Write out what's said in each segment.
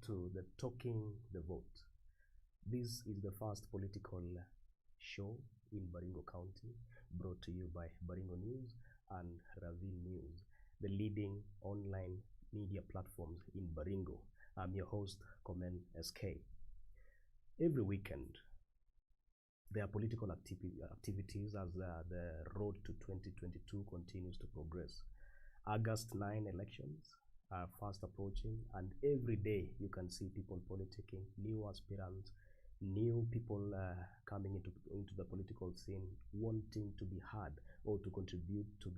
to the Talking the Vote. This is the first political show in Baringo County, brought to you by Baringo News and Ravine News, the leading online media platforms in Baringo. I'm your host, Komen SK. Every weekend, there are political activities as the road to 2022 continues to progress. August 9 elections are fast approaching, and every day you can see people politicking, new aspirants, new people coming into the political scene, wanting to be heard or to contribute to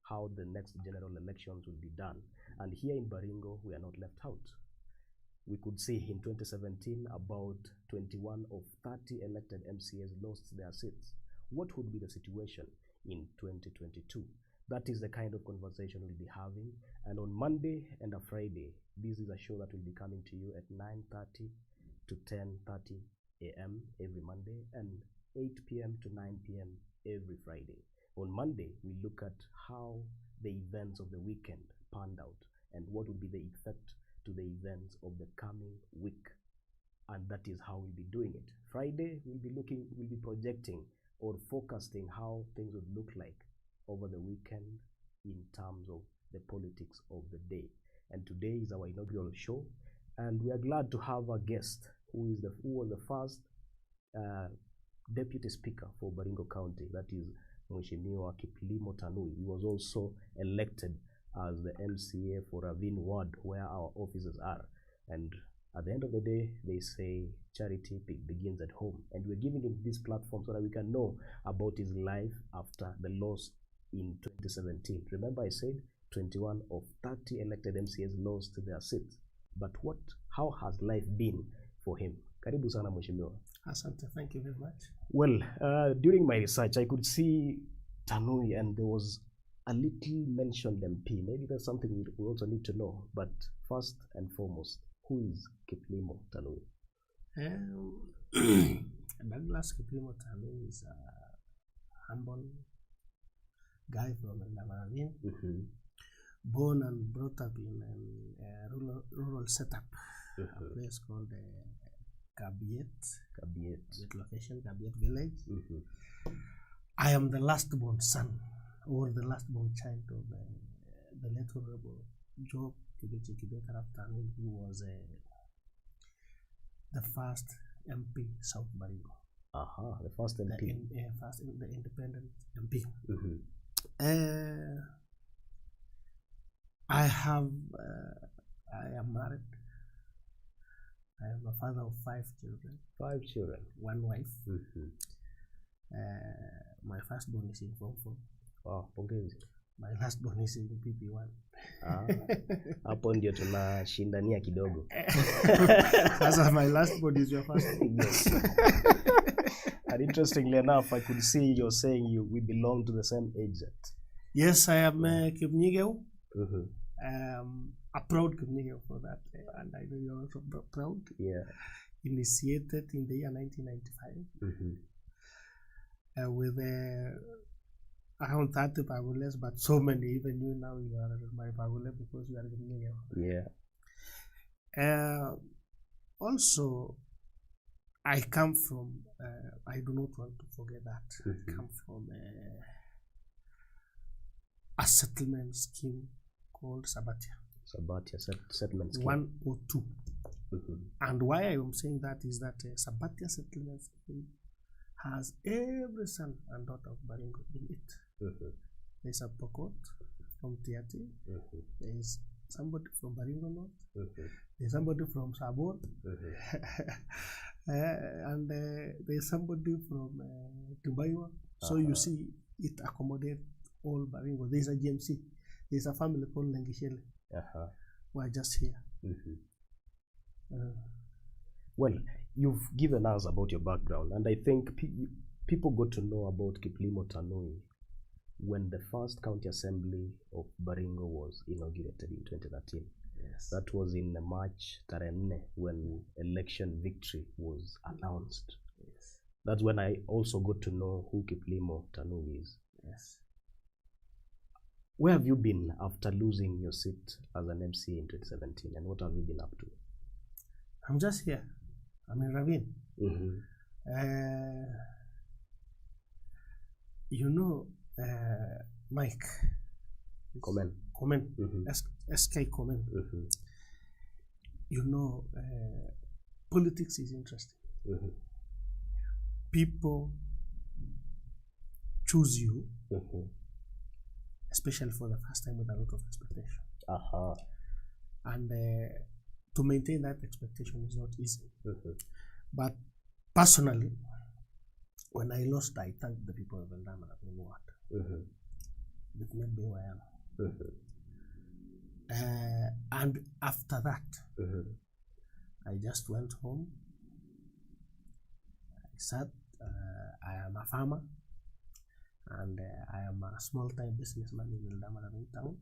how the next general elections will be done. And here in Baringo, we are not left out. We could see in 2017, about 21 of 30 elected MCAs lost their seats. What would be the situation in 2022? That is the kind of conversation we'll be having. And on Monday and a Friday, this is a show that will be coming to you at 9:30 to 10:30 a.m. every Monday and 8 p.m. to 9 p.m. every Friday. On Monday, we look at how the events of the weekend panned out and what will be the effect to the events of the coming week. And that is how we'll be doing it. Friday, we'll be projecting or forecasting how things would look like over the weekend in terms of the politics of the day. And today is our inaugural show, and we are glad to have a guest who was the first deputy speaker for Baringo County, that is Mheshimiwa Kiplimo Tanui. He was also elected as the MCA for Ravine ward, where our offices are. And at the end of the day, they say charity begins at home, and we're giving him this platform so that we can know about his life after the loss in 2017. Remember, I said 21 of 30 elected MCAs lost their seats. But how has life been for him? Karibu sana Mheshimiwa. Asante, thank you very much. Well, during my research, I could see Tanui, and there was a little mentioned MP. Maybe that's something we also need to know. But first and foremost, who is Kiplimo Tanui? Douglas Kiplimo Tanui is a humble guy from Ravine, born and brought up in a rural setup, a place called Kabarnet location, Kabarnet village. I am the last born son or the last born child of the late Honorable Job Tanui, who was the first MP South Baringo. The first MP. The independent MP. I am married. I am a father of 5 children. 5 children. 1 wife. My firstborn is in Form 4. Wow, pongezi. My lastborn is in PP1. Hapo ndio tunashindania kidogo. Sasa my lastborn is your first. Yes. And interestingly enough, I could see you're saying we belong to the same age. Yes, I am Kipnigeu. A proud Kipnigeu for that, and I know you're also proud. Yeah. Initiated in the year 1995 with around 30 pagules, but so many, even you now you are my pagule because you are Kipnigeu. Yeah. Also, I come from, I do not want to forget that, I come from a settlement scheme called Sabatia settlement scheme. 1 or 2. And why I am saying that is that Sabatia settlement scheme has every son and daughter of Baringo in it. There's a Pokot from Tiati. There is somebody from Baringo North. There's somebody from Sabor. And there's somebody from Tubaywa. So you see, it accommodates all Baringo. There's a GMC. There's a family called Langishele. Who are just here. Well, you've given us about your background, and I think people got to know about Kiplimo Tanui when the first county assembly of Baringo was inaugurated in 2013. Yes. That was in March 4 when election victory was announced. Yes. That's when I also got to know who Kiplimo Tanui is. Yes. Where have you been after losing your seat as an MC in 2017, and what have you been up to? I'm just here. I'm in Ravine. You know, Mike. Comment. SK comment. You know, politics is interesting. People choose you, especially for the first time, with a lot of expectation. And to maintain that expectation is not easy. But personally, when I lost, I thanked the people of Eldama and what they've made me who I am. And after that, I just went home. I said, I am a farmer, and I am a small-time businessman in Eldama town.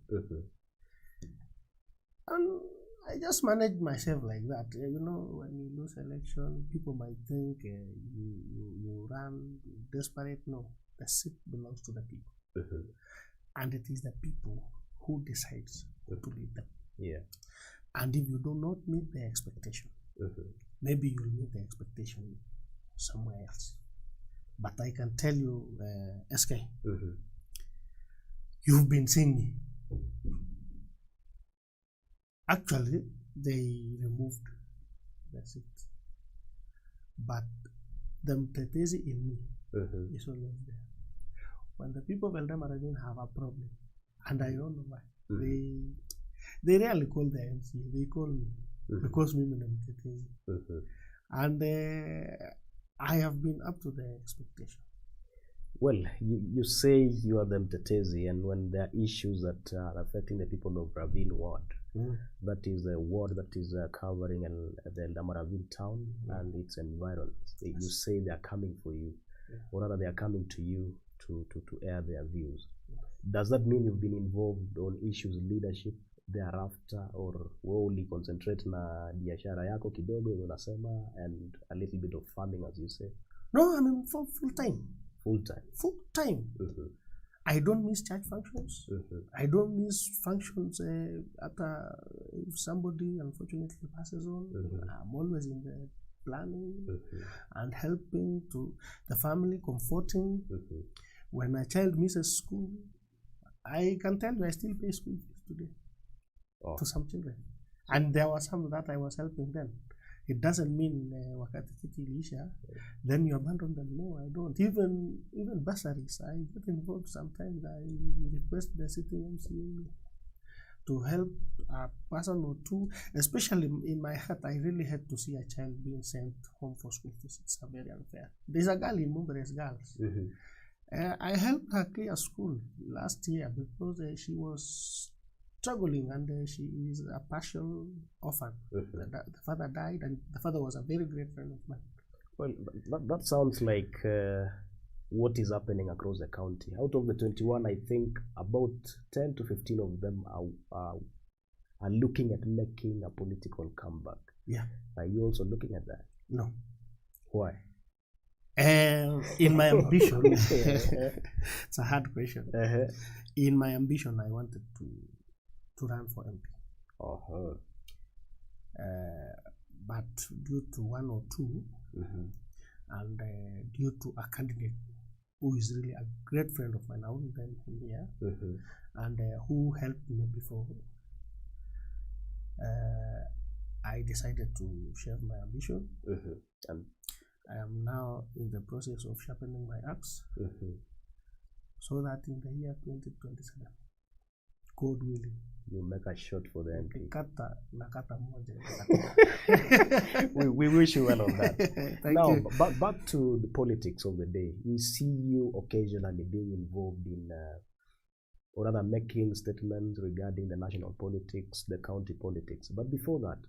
And I just managed myself like that. You know, when you lose election, people might think you run desperate. No, the seat belongs to the people. And it is the people who decides who to lead them. And if you do not meet the expectation, maybe you'll meet the expectation somewhere else. But I can tell you, SK, you've been seeing me. Actually, they removed the seat. But the mtetezi in me is always there. When the people of Eldama have a problem, and I don't know why, they rarely call the MC, they call me, because me and mtetezi. And I have been up to the expectation. Well, you say you are the mtetezi, and when there are issues that are affecting the people of Ravine ward, that is a ward that is covering the Eldama Ravine town and its environs. You say they are coming for you, or rather they are coming to you to air their views. Does that mean you've been involved on issues leadership thereafter, or only concentrate na biashara yako kidogo unasema, and a little bit of farming, as you say? No, I mean full time. Full time. I don't miss church functions. I don't miss functions after if somebody unfortunately passes on. I'm always in the planning and helping to the family, comforting. When a child misses school, I can tell you I still pay school fees today to some children. And there were some that I was helping them. It doesn't mean wakati kiti ilisha, then you abandon them. No, I don't. Even bursaries, I get involved sometimes. I request the city MCA to help a person or two. Especially in my heart, I really hate to see a child being sent home for school fees. It's very unfair. There's a girl in Mumba's girls. I helped her clear school last year because she was struggling, and she is a partial orphan. The father died, and the father was a very great friend of mine. Well, that sounds like what is happening across the county. Out of the 21, I think about 10 to 15 of them are looking at making a political comeback. Are you also looking at that? No. Why? In my ambition, it's a hard question. In my ambition, I wanted to run for MP. But due to one or two, and due to a candidate who is really a great friend of mine, I wouldn't name him here, and who helped me before, I decided to share my ambition. And I am now in the process of sharpening my axe, so that in the year 2027, God willing, you make a shot for the MP. We wish you well on that. Now, back to the politics of the day. We see you occasionally being involved in, or rather making statements regarding the national politics, the county politics. But before that,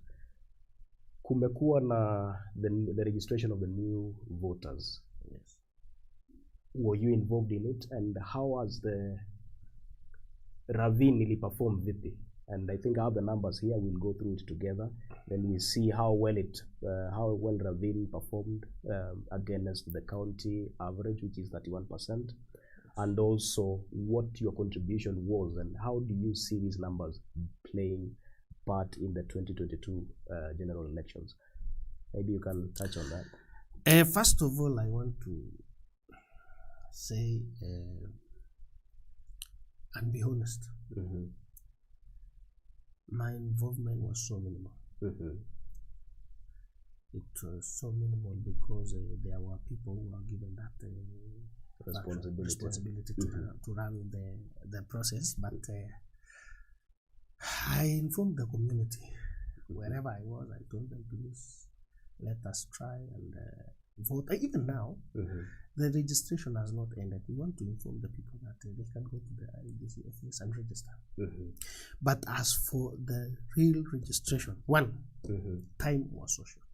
kumekuwa na the registration of the new voters. Yes. Were you involved in it? And how has the Ravine really performed vipi? And I think I have the numbers here. We'll go through it together. Then we see how well Ravine performed against the county average, which is 31%, and also what your contribution was, and how do you see these numbers playing part in the 2022 general elections? Maybe you can touch on that. First of all, I want to say and be honest. My involvement was so minimal. It was so minimal because there were people who were given that responsibility to run the process. But I informed the community wherever I was. I told them, please let us try and vote. Even now, the registration has not ended. We want to inform the people that they can go to the IEBC office and register. But as for the real registration, time was so short.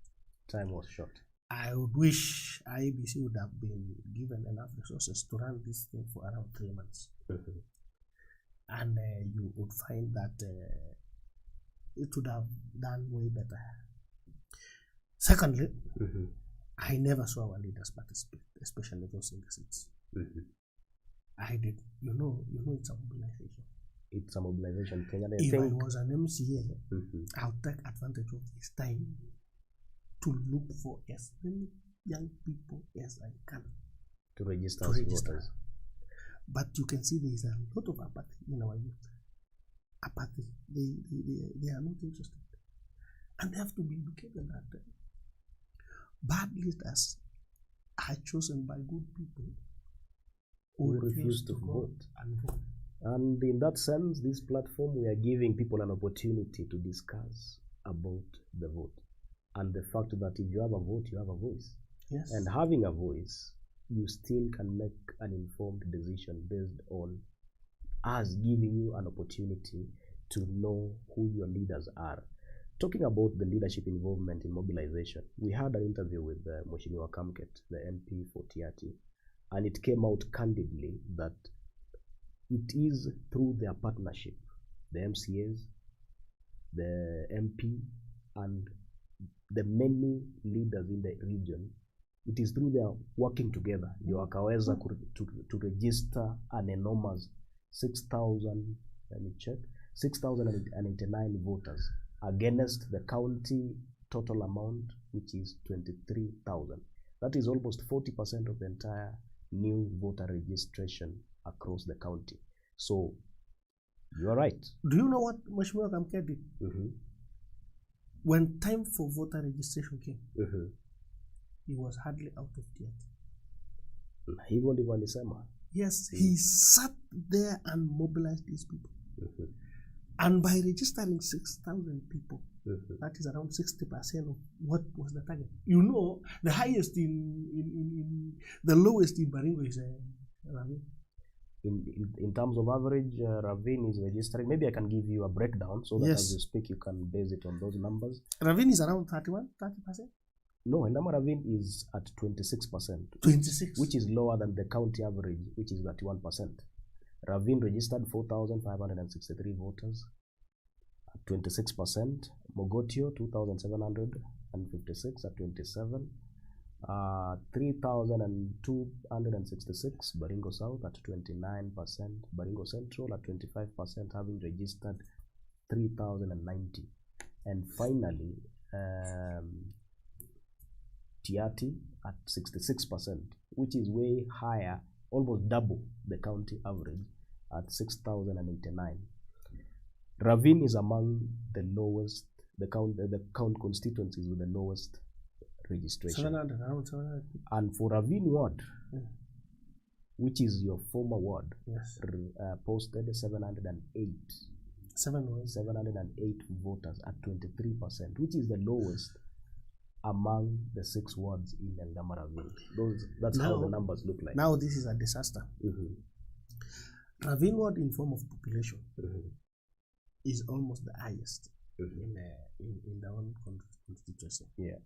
Time was short. I would wish IEBC would have been given enough resources to run this thing for around 3 months. And you would find that it would have done way better. Secondly, I never saw our leaders participate, especially those in the seats. I did. You know, it's a mobilization. It's a mobilization thing. And if I was an MCA, I would take advantage of this time to look for as many young people as I can to register as voters. But you can see there is a lot of apathy in our youth. Apathy. They are not interested. And they have to be given that bad leaders are chosen by good people who refuse to vote. And in that sense, this platform, we are giving people an opportunity to discuss about the vote. And the fact that if you have a vote, you have a voice. Yes. And having a voice, you still can make an informed decision based on us giving you an opportunity to know who your leaders are. Talking about the leadership involvement in mobilization, we had an interview with Mheshimiwa Kamket, the MP for Tiaty, and it came out candidly that it is through their partnership, the MCAs, the MP, and the many leaders in the region, it is through their working together ndio wakaweza to register an enormous 6,089 voters against the county total amount, which is 23,000. That is almost 40% of the entire new voter registration across the county. So you are right. Do you know what Mheshimiwa Kamket did? When time for voter registration came, he was hardly out of Tiaty. Hivyo ndivyo alisema. Yes, he sat there and mobilized these people. And by registering 6,000 people, that is around 60% of what was the target. You know, the highest the lowest in Baringo is Ravine. In terms of average, Ravine is registering. Maybe I can give you a breakdown so that as you speak, you can base it on those numbers. Ravine is around 30%? No, Elama Ravine is at 26%. 26%? Which is lower than the county average, which is 31%. Ravine registered 4,563 voters at 26%. Mogotio, 2,756 at 27%. 3,266, Baringo South at 29%, Baringo Central at 25%, having registered 3,090. And finally, Tiaty at 66%, which is way higher, almost double the county average at 6,089. Ravine is among the lowest, the count constituencies with the lowest registration. 700, 700. And for Ravine ward, which is your former ward, posted 708 voters at 23%, which is the lowest among the 6 wards in Elgeyo Ravine. That's how the numbers look like. Now this is a disaster. Ravine ward in form of population is almost the highest in the whole constituency. Yeah.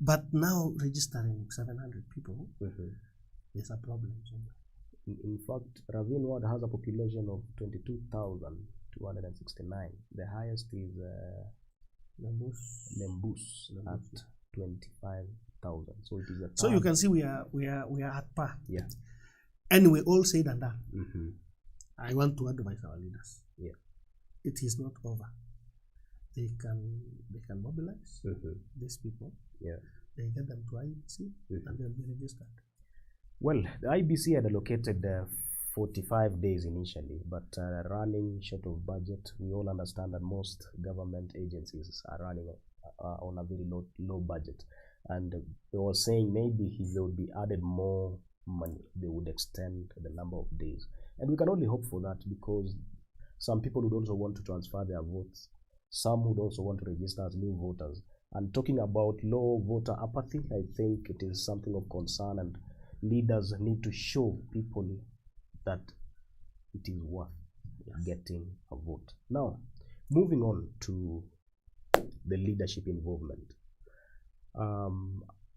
But now registering 700 people, there's a problem somewhere. In fact, Ravine ward has a population of 22,269. The highest is Lembus at 25,000. So it is a so you can see we are at par. Yeah. Anyway, all said and done. I want to advise our leaders. Yeah. It is not over. they can mobilize these people. Yeah. They get them to IBC and they'll be registered. Well, the IBC had allocated 45 days initially, but running short of budget. We all understand that most government agencies are running on a very low budget. And they were saying maybe if they would be added more money, they would extend the number of days. And we can only hope for that, because some people would also want to transfer their votes. Some would also want to register as new voters. And talking about low voter apathy, I think it is something of concern, and leaders need to show people that it is worth getting a vote. Now, moving on to the leadership involvement.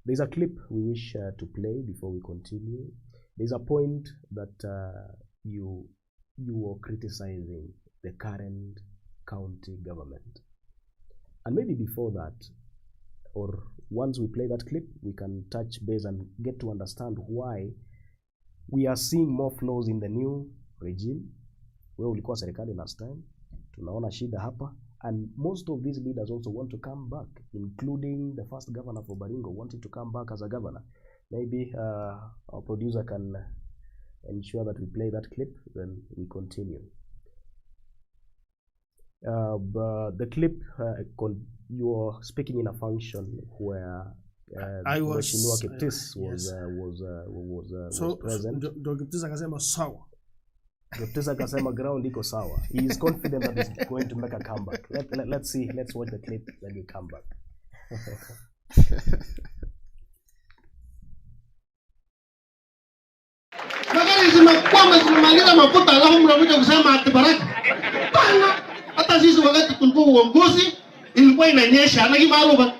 There's a clip we wish to play before we continue. There's a point that you were criticizing the current county government. And maybe before that, or once we play that clip, we can touch base and get to understand why we are seeing more flaws in the new regime. Where ulikuwa serikali last time, tunaona shida hapa, and most of these leaders also want to come back, including the first governor for Baringo wanting to come back as a governor. Maybe our producer can ensure that we play that clip, then we continue. The clip, you are speaking in a function where Mheshimiwa Kiptis was present. Kiptis akasema sawa. Kiptis akasema ground iko sawa. He is confident that he's going to make a comeback. Let's see. Let's watch the clip, then we come back. Magari zimekwama, zimemaliza mafuta, alafu mnakuja kusema ati Baraka. Bana, hata sisi wakati tulikuwa uongozi ilikuwa inanyesha na kimaruba.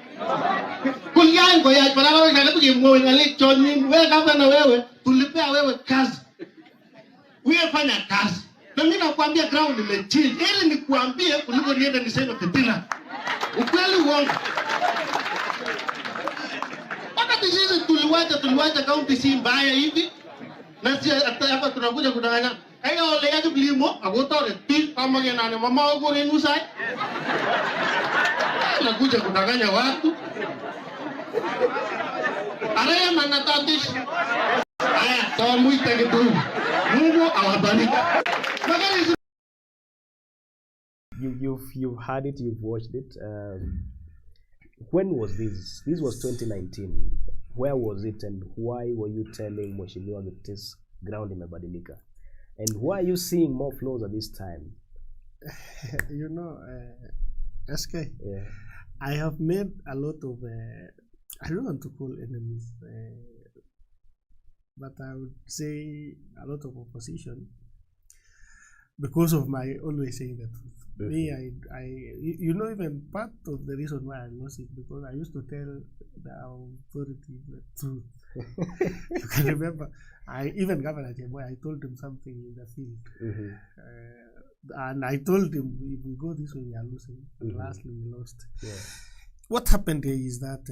Kuliango ya Baraka wale kujimwe ngale choni, wewe kama na wewe tulipea wewe kazi. Wewe fanya kazi. Na mimi nakwambia ground imechill. Ili nikuambie kuliko niende niseme fitina. Ukweli uongo. Wakati sisi tuliwacha county si mbaya hivi. Na si hapa tunakuja kudanganya. Kaya ole yake bilimo agotore pi kama ngenane mama wako ni musai. Tunakuja kudanganya watu. Araya manatatish. Aya, toa muite kitu. Mungu awabariki. You've heard it, you've watched it. When was this? This was 2019. Where was it, and why were you telling Mheshimiwa Kiptis ground imebadilika? And why are you seeing more flaws at this time? You know, SK, yeah. I have made a lot of, I don't want to call enemies, but I would say a lot of opposition because of my always saying the truth. Me, you know, even part of the reason why I lost it, because I used to tell the authority the truth. You can remember, even Governor Jeboy, I told him something in the field. And I told him, if we go this way, we are losing. And lastly, we lost. Yeah. What happened here is that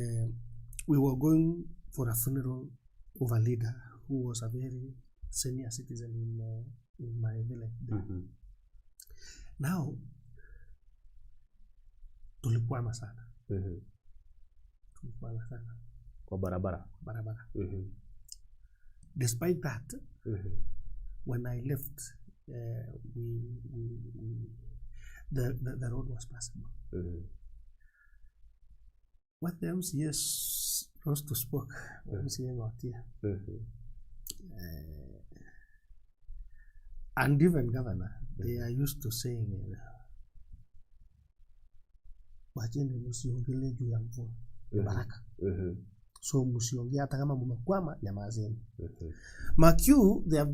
we were going for a funeral of a leader who was a very senior citizen in my village. Now, tulikwama sana. Tulikwama sana. Kwa barabara. Barabara. Despite that, when I left, the road was passable. What the MCS rose to spoke, MCA got here. And even governor, they are used to saying, wacheni msiongele juu ya mvua baraka. So msiongea hata kama mmekwama, nyamazeni. Makiu, they have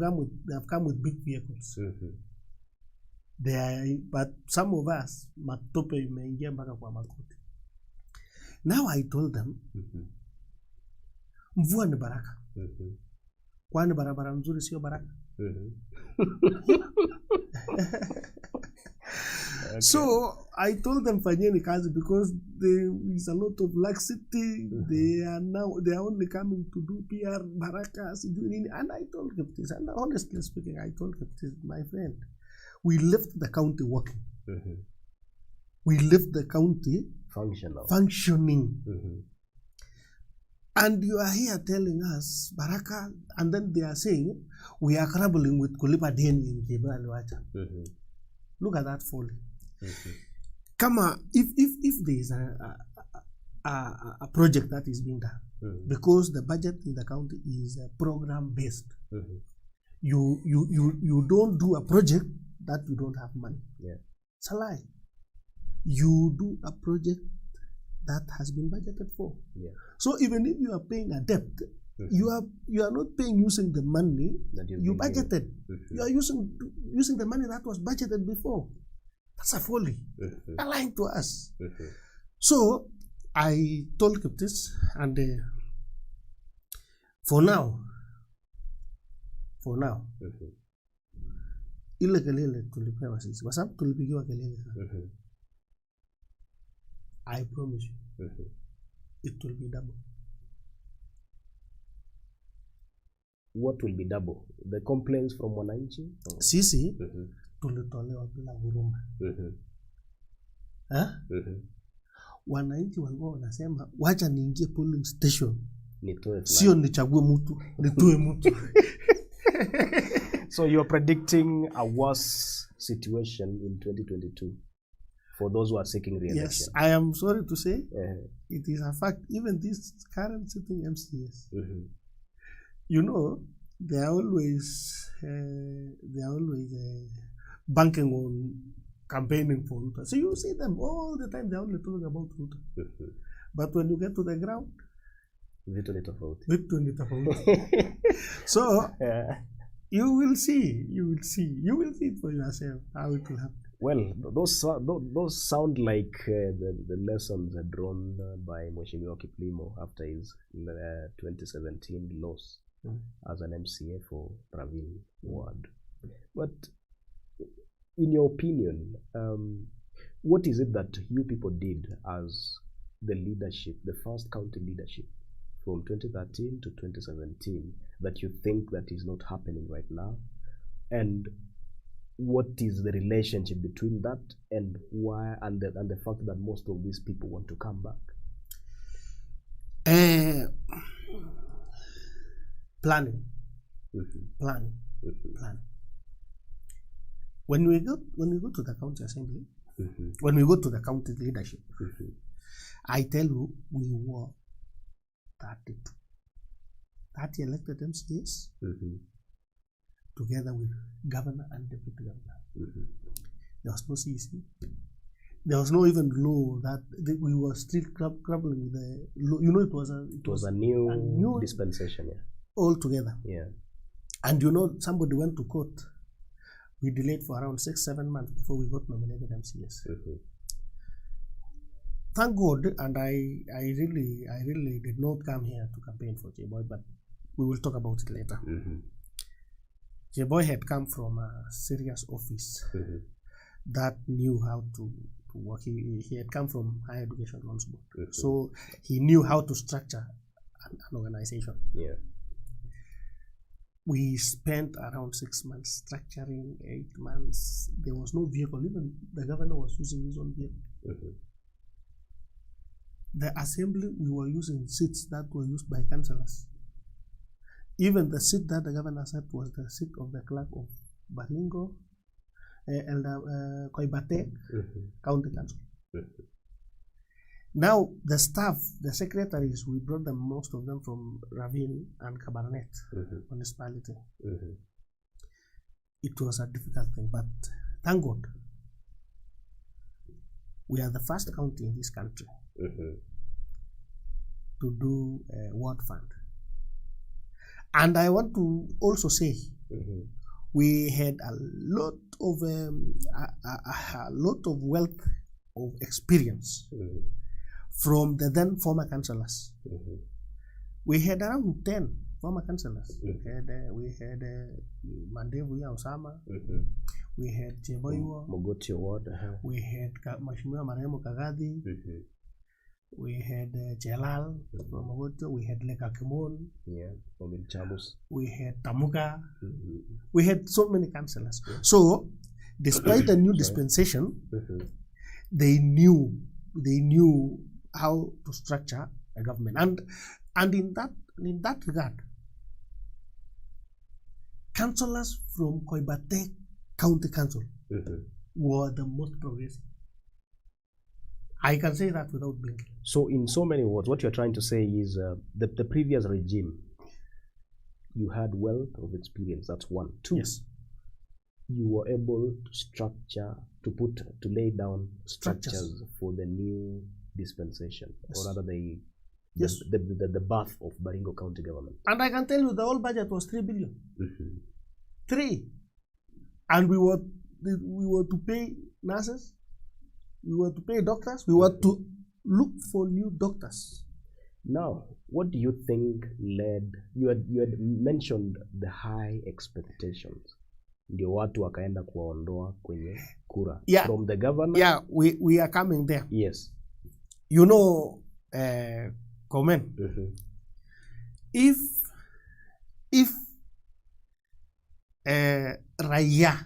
come with big vehicles. But some of us, matope imeingia mpaka kwa makoti. Now I told them, mvua ni baraka. Kwani barabara nzuri sio baraka? Okay. So I told them fanyeni kazi because there is a lot of laxity. They are only coming to do PR baraka, and I told Kiptis, and honestly speaking, I told Kiptis, my friend, we left the county working. we left the county functioning. And you are here telling us, Baraka, and then they are saying, we are grappling with Kulipa Deni in Kibaliwacha. Look at that folly. Come on, if there is a project that is being done, because the budget in the county is program-based, you don't do a project that you don't have money. It's a lie. You do a project that has been budgeted for. So even if you are paying a debt, you are not paying using the money you budgeted. You are using the money that was budgeted before. That's a folly. They're lying to us. So I told this, and for now, ile kelele tulipewa sisi, kwa sababu tulipigiwa kelele sana. I promise you, it will be double. What will be double? The complaints from wananchi? Sisi tulitolewa bila huruma. Wananchi walikuwa wanasema wacha niingie polling station, sio nichague mtu, nitoe mtu. So you're predicting a worse situation in 2022 for those who are seeking re-election? Yes, I am sorry to say, it is a fact. Even this current sitting MCS, you know, they are always banking on campaigning for Ruto. So you see them all the time, they're only talking about Ruto. But when you get to the ground, so you will see it for yourself how it will happen. Well, those sound like the lessons drawn by Mheshimiwa Kiplimo after his 2017 loss as an MCA for Ravine ward. But in your opinion, what is it that you people did as the leadership, the first county leadership from 2013 to 2017 that you think that is not happening right now? And what is the relationship between that and why, and the fact that most of these people want to come back? Planning. When we go to the county assembly, when we go to the county leadership, I tell you, we were 30 elected MCAs, together with governor and deputy governor. There was no CEC. There was no even law that we were still grappling with the law. You know, it was a new dispensation, altogether. And you know, somebody went to court. We delayed for around 6-7 months before we got nominated MCAs. Thank God, and I really did not come here to campaign for J-Boy, but we will talk about it later. J-Boy had come from a serious office that knew how to work. He had come from Higher Education Loans Board, so he knew how to structure an organization. We spent around 6 months structuring, 8 months. There was no vehicle. Even the governor was using his own vehicle. The assembly, we were using seats that were used by councillors. Even the seat that the governor said was the seat of the clerk of Baringo, Koibate, County Council. Now, the staff, the secretaries, we brought them, most of them from Ravine and Kabarnet municipality. It was a difficult thing, but thank God, we are the first county in this country to do a ward fund. And I want to also say, we had a lot of wealth of experience from the then former councillors. We had around 10 former councillors. We had Mandevu Osama. We had Cheboiwo. Mogoti Ward. We had Mheshimiwa Maremo Kagadi. We had Jelal from Mogotio. We had Leka Kimon. We had Tamuka. We had so many councillors. So, despite the new dispensation, they knew how to structure a government, and in that regard, councillors from Koibate County Council were the most progressive. I can say that without blinking. So in so many words, what you're trying to say is the previous regime, you had wealth of experience. That's one. Two, Yes. you were able to structure, to lay down structures for the new dispensation, Yes. or rather the birth of Baringo County government. And I can tell you the whole budget was 3 billion. 3. And we were to pay nurses, we were to pay doctors, we were to look for new doctors. Now, what do you think led, you had mentioned the high expectations, ndio watu wakaenda kuwaondoa kwenye kura from the governor? Yeah, we are coming there. Yes. You know, Komen, if Raya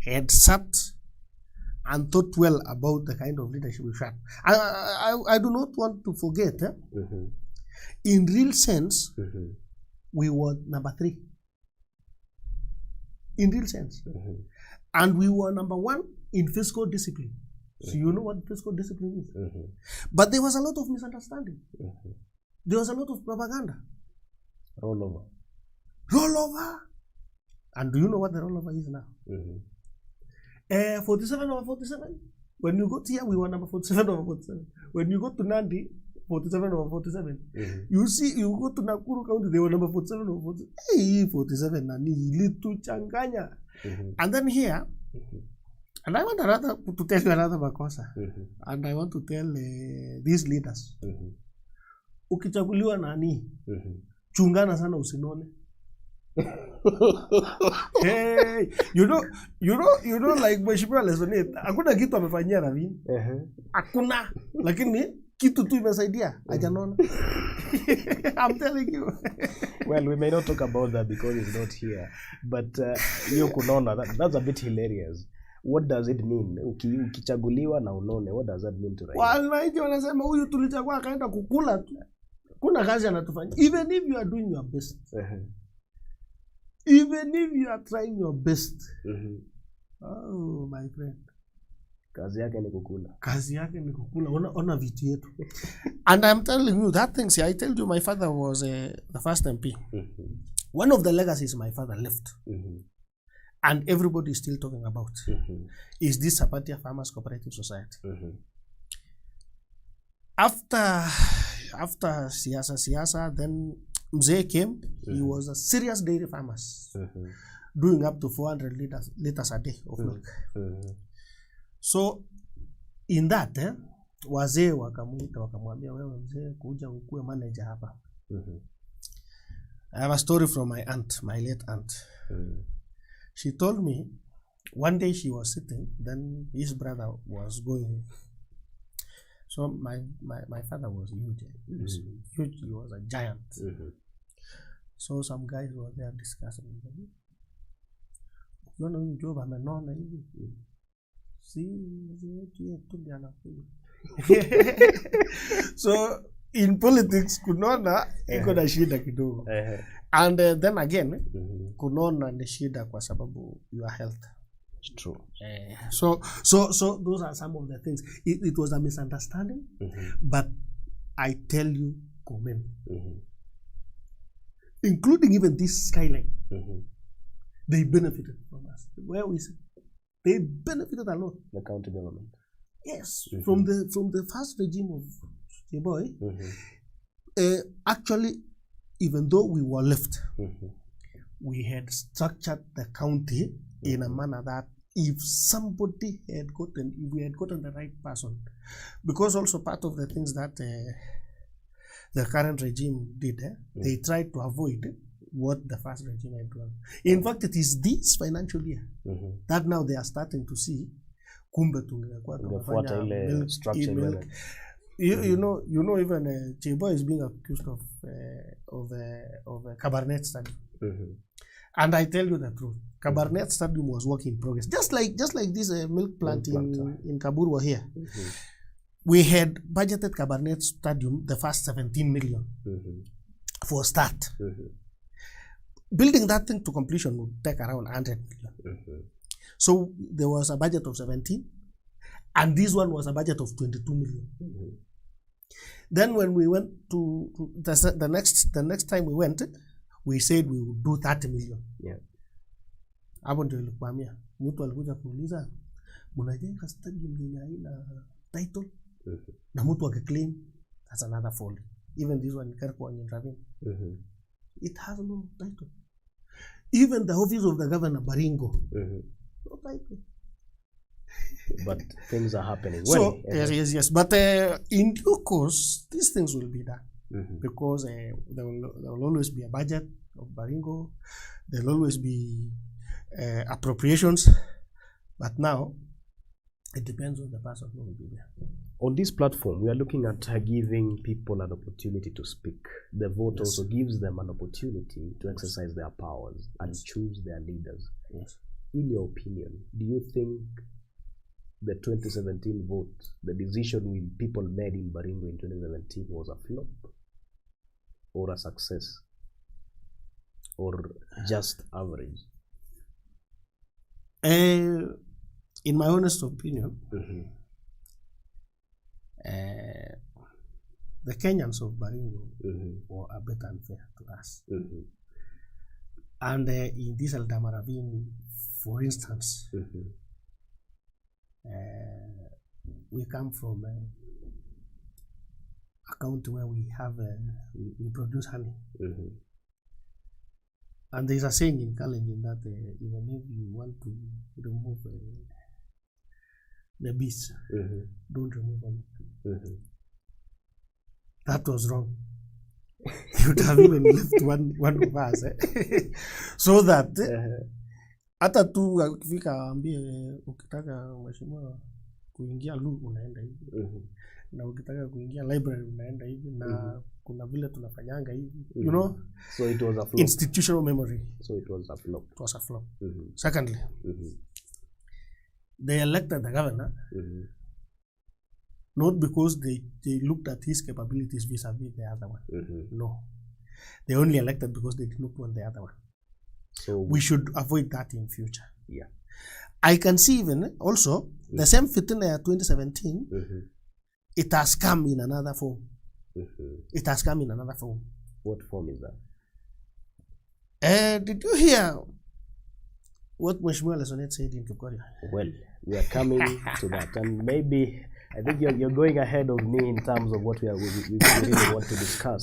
had sat and thought well about the kind of leadership we had, I do not want to forget, in real sense, we were number 3. In real sense. And we were number 1 in fiscal discipline. So you know what fiscal discipline is. But there was a lot of misunderstanding. There was a lot of propaganda. Rollover. And do you know what the rollover is now? 47 over 47. When you go to here, we were number 47 over 47. When you go to Nandi, 47 over 47. You see, you go to Nakuru County, they were number 47 over 47. Hey, 47 nani litu changanya. And then here, and I want to tell you another makosa. And I want to tell these leaders. Ukichaguliwa nani, chungana sana usinone. Hey, you know, like Mheshimiwa Lesonit, hakuna kitu amefanyia Ravine. Hakuna, lakini kitu tu imesaidia hajanona. I'm telling you. Well, we may not talk about that because it's not here. But hiyo kunona, that's a bit hilarious. What does it mean? Ukichaguliwa na unone, what does that mean to Raila? Wananchi wanasema huyu tulichagua akaenda kukula tu. Kuna kazi anatufanya. Even if you are doing your best. Even if you are trying your best. Oh, my friend. Kazi yake ni kukula. Kazi yake ni kukula. Ona vitu yetu. And I'm telling you that thing. See, I told you my father was the first MP. One of the legacies my father left. And everybody is still talking about is this Sapatia Farmers Cooperative Society. After Siasa, then Mzee came. He was a serious dairy farmers, doing up to 400 liters a day of milk. So in that, wazee wakamuita wakamwambia wewe mzee kuja ukue manager hapa. I have a story from my aunt, my late aunt. She told me one day she was sitting, then his brother was going. So my father was huge. He was huge. He was a giant. So some guys were there discussing. So in politics, kunona iko na shida kidogo. And then again, kunona ni shida kwa sababu your health. It's true. So those are some of the things. It was a misunderstanding, but I tell you, Komen, including even this skyline, they benefited from us. Where we say they benefited a lot. The county government. Yes, from the first regime of Boy. Actually, even though we were left, we had structured the county in a manner that if we had gotten the right person, because also part of the things that the current regime did, they tried to avoid what the first regime had done. In fact, it is this financial year that now they are starting to see kumbe tungekuwa tunafanya milk. You know, even Chebo is being accused of a Kabarnet study. And I tell you the truth, Kabarnet Stadium was work in progress. Just like this milk plant in Kaburwa here. We had budgeted Kabarnet Stadium, the first 17 million for start. Building that thing to completion would take around 100 million. So there was a budget of 17, and this one was a budget of 22 million. Then when we went to the next time we went, we said we would do 30 million. Yeah. Hapo ndio ilikwamia. Mtu alikuja kuuliza, "Mnajenga stadium yenye haina title?" Na mtu akiclaim, that's another folly. Even this one in Kericho and in Ravine. It has no title. Even the office of the governor, Baringo, no title. But things are happening. So, yes. But in due course, these things will be done. Because there will always be a budget of Baringo. There will always be appropriations. But now, it depends on the person who will be there. On this platform, we are looking at giving people an opportunity to speak. The vote also gives them an opportunity to exercise their powers and choose their leaders. Yes. In your opinion, do you think the 2017 vote, the decision people made in Baringo in 2017 was a flop or a success or just average? In my honest opinion, the Kenyans of Baringo were a bit unfair to us. And in this Ravine, for instance, we come from a county where we have we produce honey. And there's a saying in Kalenjin that even if you want to remove the bees, don't remove them. That was wrong. You would have even left one of us. So that hata tu akifika ambie ukitaka mheshimiwa kuingia lu unaenda hivi. Na ukitaka kuingia library unaenda hivi na kuna vile tunafanyanga hivi. You know? So it was a flop. Institutional memory. So it was a flop. It was a flop. Secondly, they elected the governor not because they looked at his capabilities vis-a-vis the other one. No. They only elected because they did not want the other one. So we should avoid that in future. Yeah. I can see even also the same Fitina 2017, it has come in another form. It has come in another form. What form is that? Did you hear what Mheshimiwa Lesonet said in Tuko? Well, we are coming to that, and maybe I think you're going ahead of me in terms of what we really want to discuss.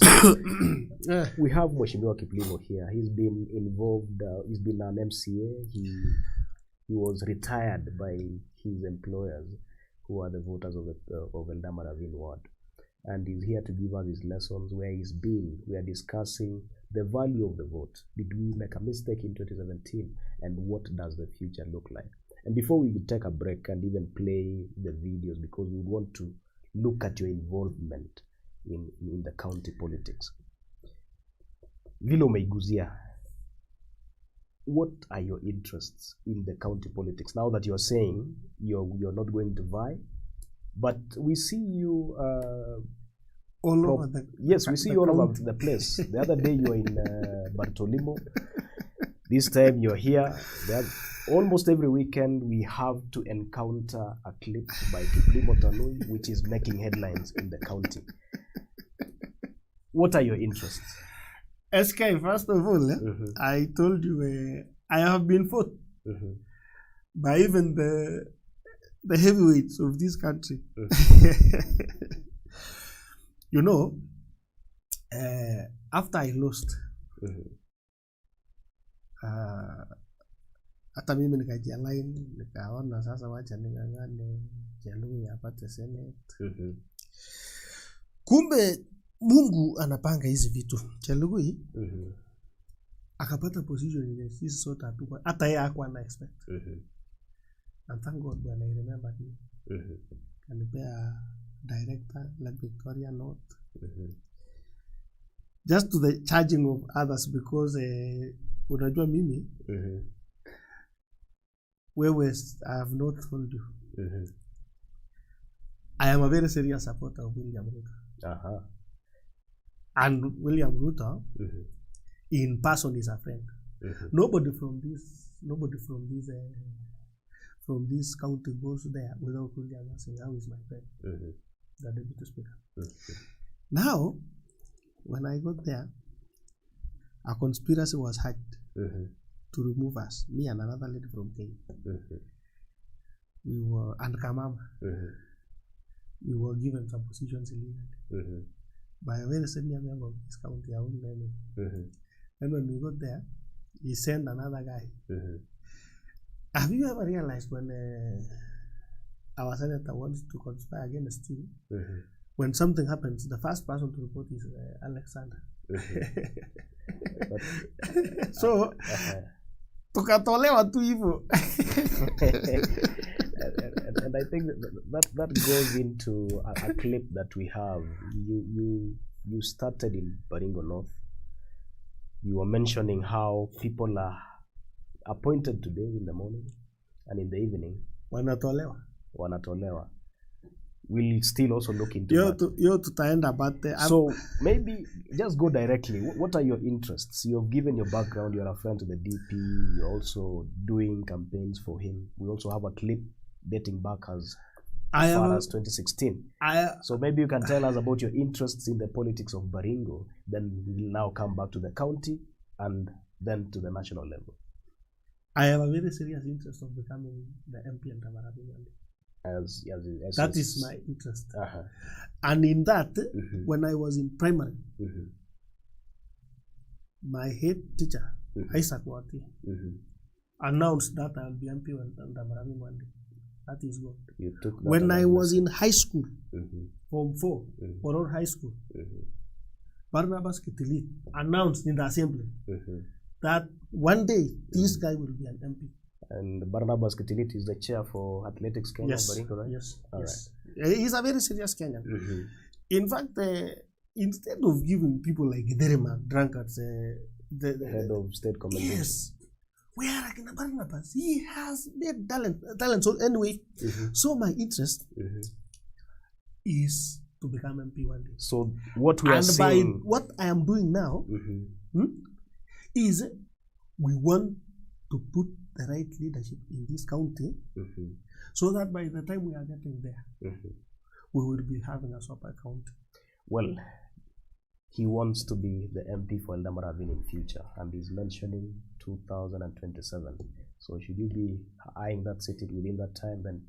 We have Mheshimiwa Kiplimo here. He's been involved. He's been an MCA. He was retired by his employers, who are the voters of Eldama Ravine ward, and he's here to give us his lessons where he's been. We are discussing the value of the vote. Did we make a mistake in 2017, and what does the future look like? And before we take a break and even play the videos, because we want to look at your involvement in the county politics. Vile umeiguzia, what are your interests in the county politics? Now that you're saying you're not going to vie, but we see you all over the yes, we see you all over the place. The other day you were in Bartolimo. This time you're here. Almost every weekend we have to encounter a clip by Kiplimo Tanui, which is making headlines in the county. What are your interests? SK, first of all, I told you I have been fought by even the heavyweights of this country. You know, after I lost, hata mimi nikajialign, nikaona sasa wacha ningangane Jaluo apate Senate. Kumbe Mungu anapanga hizi vitu. Jaluo akapata position ile sisi sote hatuko, hata yeye hakuwa na expect. And thank God when I remember him. Kanipea director like Victoria North. Just to the charging of others, because unajua mimi, wewe, I have not told you. I am a very serious supporter of William Ruto. And William Ruto, in person, is a friend. Nobody from this county goes there without William saying, "How is my friend?" The deputy speaker. Now, when I got there, a conspiracy was hatched to remove us, me and another lady from Kenya. We were, and Kamama. We were given some positions illegally by a very senior member of this county. I won't name him. And when we got there, he sent another guy. Have you ever realized when our senator wants to conspire against you, when something happens, the first person to report is Alexander? So, tukatolewa tu hivyo. And I think that goes into a clip that we have. You started in Baringo North. You were mentioning how people are appointed today in the morning and in the evening. Wanatolewa. We'll still also look into that. So maybe just go directly. What are your interests? You've given your background. You're a friend to the DP. You're also doing campaigns for him. We also have a clip dating back as far as 2016. So maybe you can tell us about your interests in the politics of Baringo. Then we'll now come back to the county and then to the national level. I have a very serious interest of becoming the MP and Ravine. That is my interest. And in that, when I was in primary, my head teacher, Isaac Wati, announced that I'll be MP and Ravine one day. That is good. When I was in high school, Form 4, or high school, Barnabas Kitilit announced in the assembly that one day this guy will be an MP. And Barnabas Kitilit is the chair for Athletics Kenya. Yes. Baringo, right? Yes. All yes. right. He's a very serious Kenyan. In fact, instead of giving people like Derima, drunkards, the head of state commendation. Yes. Where are Barnabas? He has made talent. So anyway, so my interest is to become MP one day. So what we are seeing, by what I am doing now, is we want to put the right leadership in this county, so that by the time we are getting there, we will be having a super county. Well, he wants to be the MP for Ravine in future, and he's mentioning 2027. So should you be eyeing that city within that time, then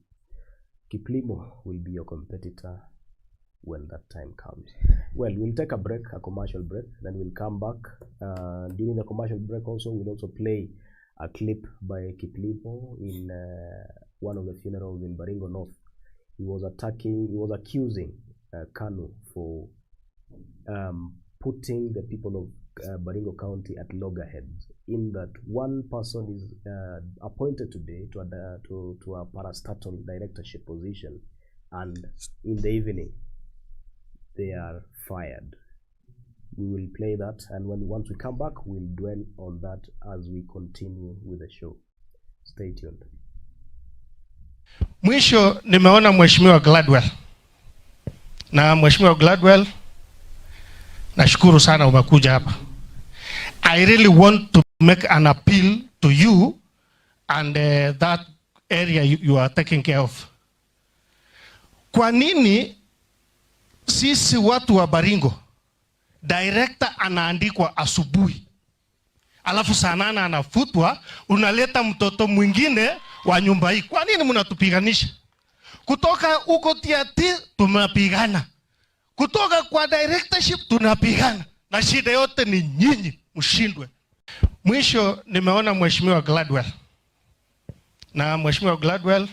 Kiplimo will be your competitor when that time comes. Well, we'll take a break, a commercial break, then we'll come back. During the commercial break also, we'll also play a clip by Kiplimo in one of the funerals in Baringo North. He was accusing Kanu for putting the people of Baringo County at loggerheads, in that one person is appointed today to a parastatal directorship position, and in the evening they are fired. We will play that, and once we come back, we'll dwell on that as we continue with the show. Stay tuned. Mwisho nimeona Mheshimiwa Gladwell. Na Mheshimiwa Gladwell, nashukuru sana umekuja hapa. I really want to make an appeal to you and that area you are taking care of. Kwa nini sisi watu wa Baringo director anaandikwa asubuhi, alafu saa 8 anafutwa, unaleta mtoto mwingine wa nyumba hii? Kwa nini mnatupiganisha? Kutoka huko tiati tunapigana, kutoka kwa directorship tunapigana, na shida yote ni nyinyi mshindwe. Mwisho nimeona Mheshimiwa Gladwell. Na Mheshimiwa Gladwell,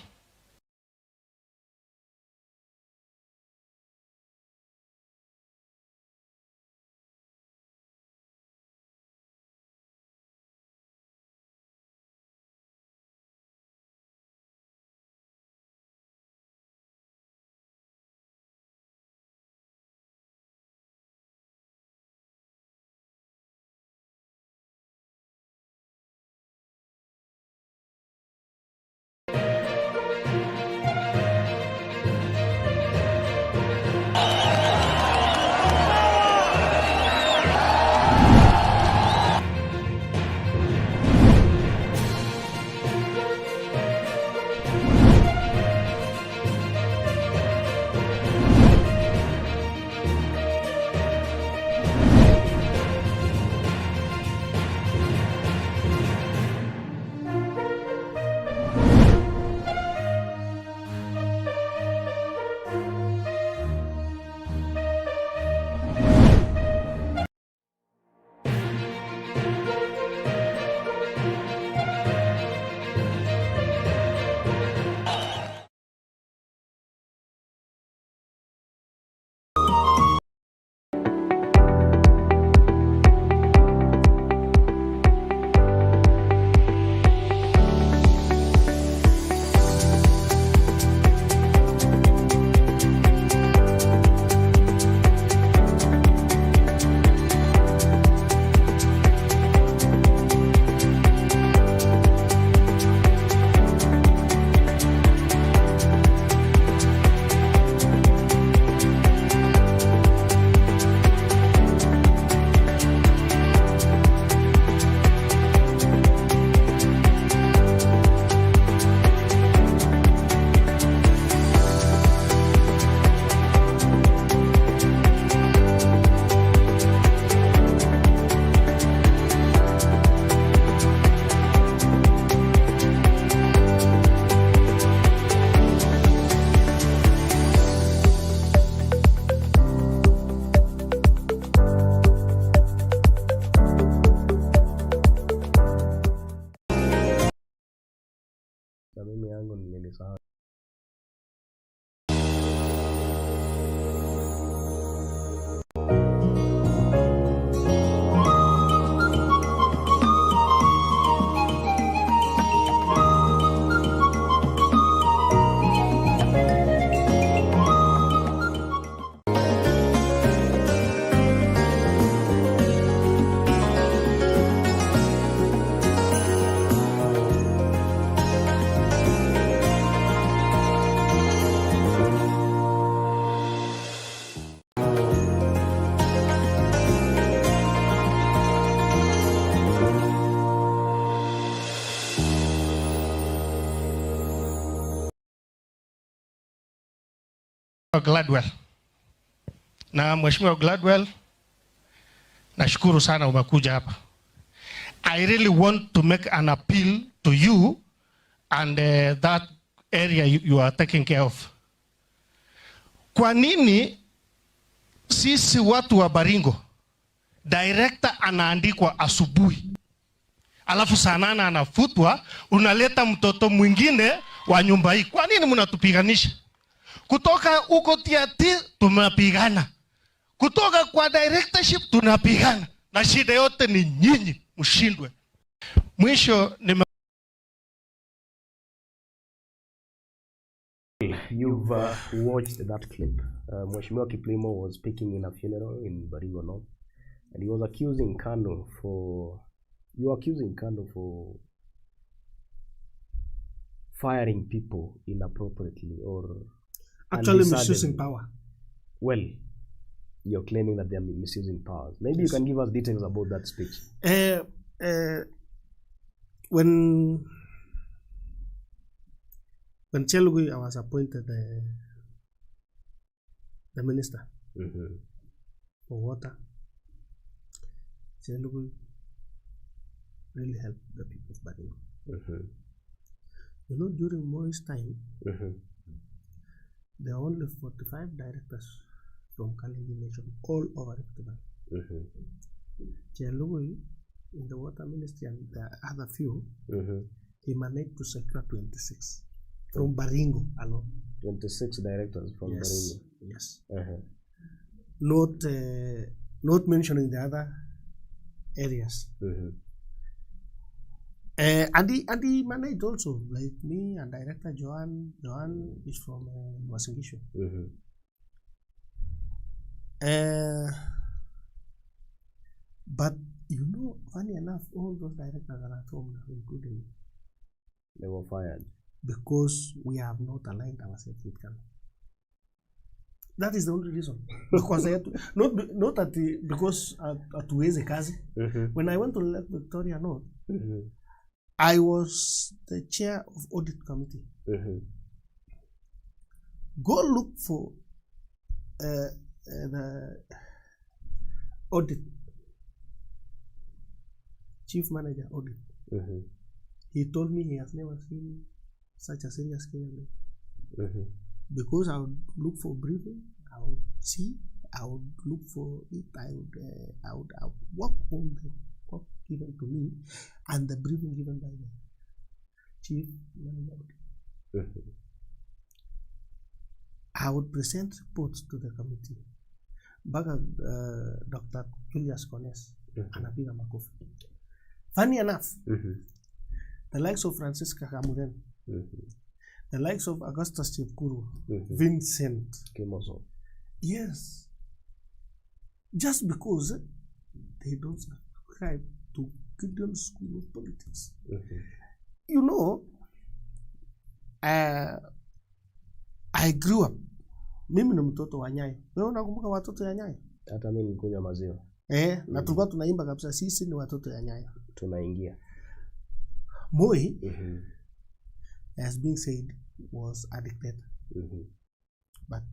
sana. Gladwell. Na Mheshimiwa Gladwell, nashukuru sana umekuja hapa. I really want to make an appeal to you and that area you are taking care of. Kwa nini sisi watu wa Baringo director anaandikwa asubuhi, alafu saa 8 anafutwa, unaleta mtoto mwingine wa nyumba hii? Kwa nini mnatupiganisha? Kutoka huko tiati tunapigana, kutoka kwa directorship tunapigana, na shida yote ni nyinyi mshindwe. Mwisho ni You've watched that clip. Mheshimiwa Kiplimo was speaking in a funeral in Baringo North, and he was accusing Kanu for firing people inappropriately or actually misusing power. Well, you're claiming that they are misusing powers. Maybe yes. You can give us details about that speech. When Chelugui was appointed the minister for water, Chelugui really helped the people of Baringo. You know, during Moi's time, there are only 45 directors from Kalenjin nation all over the Valley. Chelugui in the water ministry and the other few, he managed to secure 26 from Baringo alone. 26 directors from Baringo. Yes. Not mentioning the other areas. And he managed also, like me and director Joan. Joan is from Uasin Gishu. But you know, funny enough, all those directors are at home now, including me. They were fired because we have not aligned ourselves with Kanu. That is the only reason. Because I had to, not at the, because at Ueze Kazi. When I went to Lake Victoria North, I was the chair of audit committee. Go look for the audit chief manager audit. He told me he has never seen such a serious case. Because I would look for briefing, I would see, I would look for it, I would work on the work given to me and the briefing given by the chief manager. I would present reports to the committee. Back at Dr. Julius Kones and Abiga Makofi. Funny enough, the likes of Francisca Kamuren, the likes of Augustus Chepkuru, Vincent Kemoso. Yes. Just because they don't subscribe to Gideon's School of Politics. You know, I grew up. Mimi ni mtoto wa Nyayo. Wewe unakumbuka watoto ya Nyayo? Hata mimi nikunywa maziwa. Na tulikuwa tunaimba kabisa, sisi ni watoto ya Nyayo. Tunaingia. Moi, as being said, was a dictator. But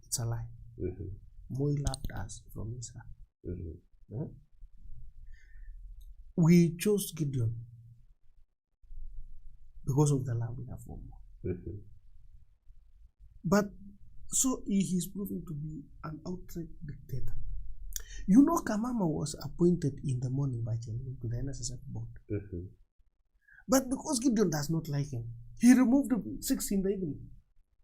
it's a lie. Moi loved us from his heart. We chose Gideon because of the love we have for him. But so he is proving to be an outright dictator. You know, Kamama was appointed in the morning by Chelugui to the NSSF board. But because Gideon does not like him, He removed 6 in the evening.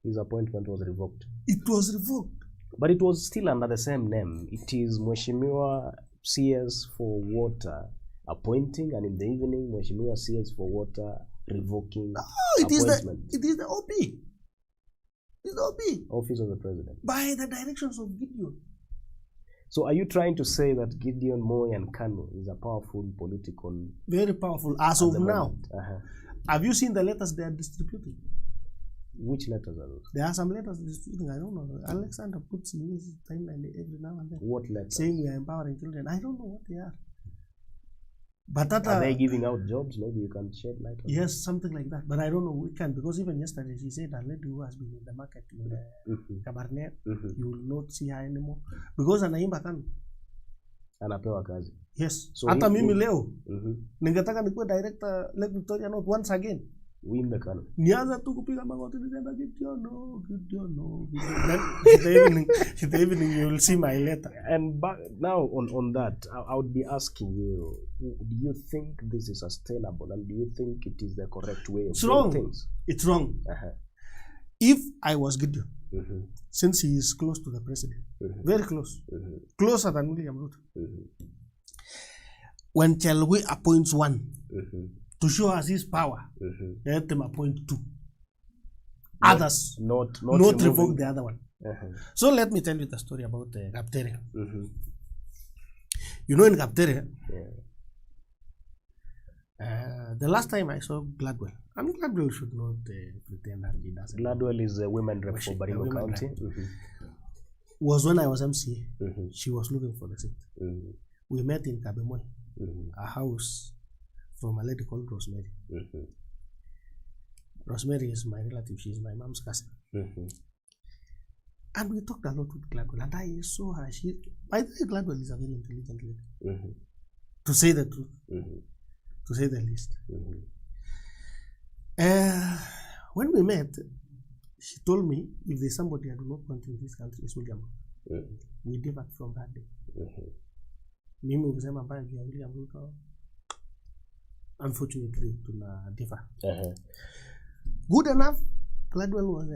His appointment was revoked. It was revoked. But it was still under the same name. It is Mheshimiwa CS for Water appointing, and in the evening, Mheshimiwa CS for Water revoking appointment. It is the OP. It's the OP. Office of the President. By the directions of Gideon. So are you trying to say that Gideon, Moi and Kanu is a powerful political... Very powerful as of now. Have you seen the letters they are distributing? Which letters are those? There are some letters distributing. I don't know. Alexander puts in his timeline every now and then. What letters? Saying we are empowering children. I don't know what they are. But that are they giving out jobs? Maybe you can shed light on yes, something like that. But I don't know. We can, because even yesterday she said a lady who has been in the market in Kabarnet, you will not see her anymore because anaimba Kanu. Anapewa kazi. Yes. So hata mimi leo ningetaka nikuwe director Lake Victoria North once again. Win the Kanu. Nianza tu kupiga magoti nisema Gideon no. Then in the evening you will see my letter. And back now on that, I would be asking you, do you think this is sustainable, and do you think it is the correct way of doing things? It's wrong. If I was Gideon, since he is close to the president, very close, closer than William Ruto, when Chelwe appoints one to show us his power, let them appoint 2. Others not revoke the other one. So let me tell you the story about Kaptere. You know, in Kaptere, the last time I saw Gladwell, and Gladwell should not pretend that he doesn't. Gladwell is a women rep for Baringo County. Was when I was MCA. She was looking for the seat. We met in Kabemoy, a house from a lady called Rosemary. Rosemary is my relative. She is my mom's cousin. And we talked a lot with Gladwell. And I saw her. I think Gladwell is a very intelligent lady. To say the truth. To say the least. When we met, she told me if there's somebody I do not want in this country, it's William. We differed from that day. Mimi ukisema mbaya juu ya William Ruto, unfortunately tuna differ. Good enough, Gladwell was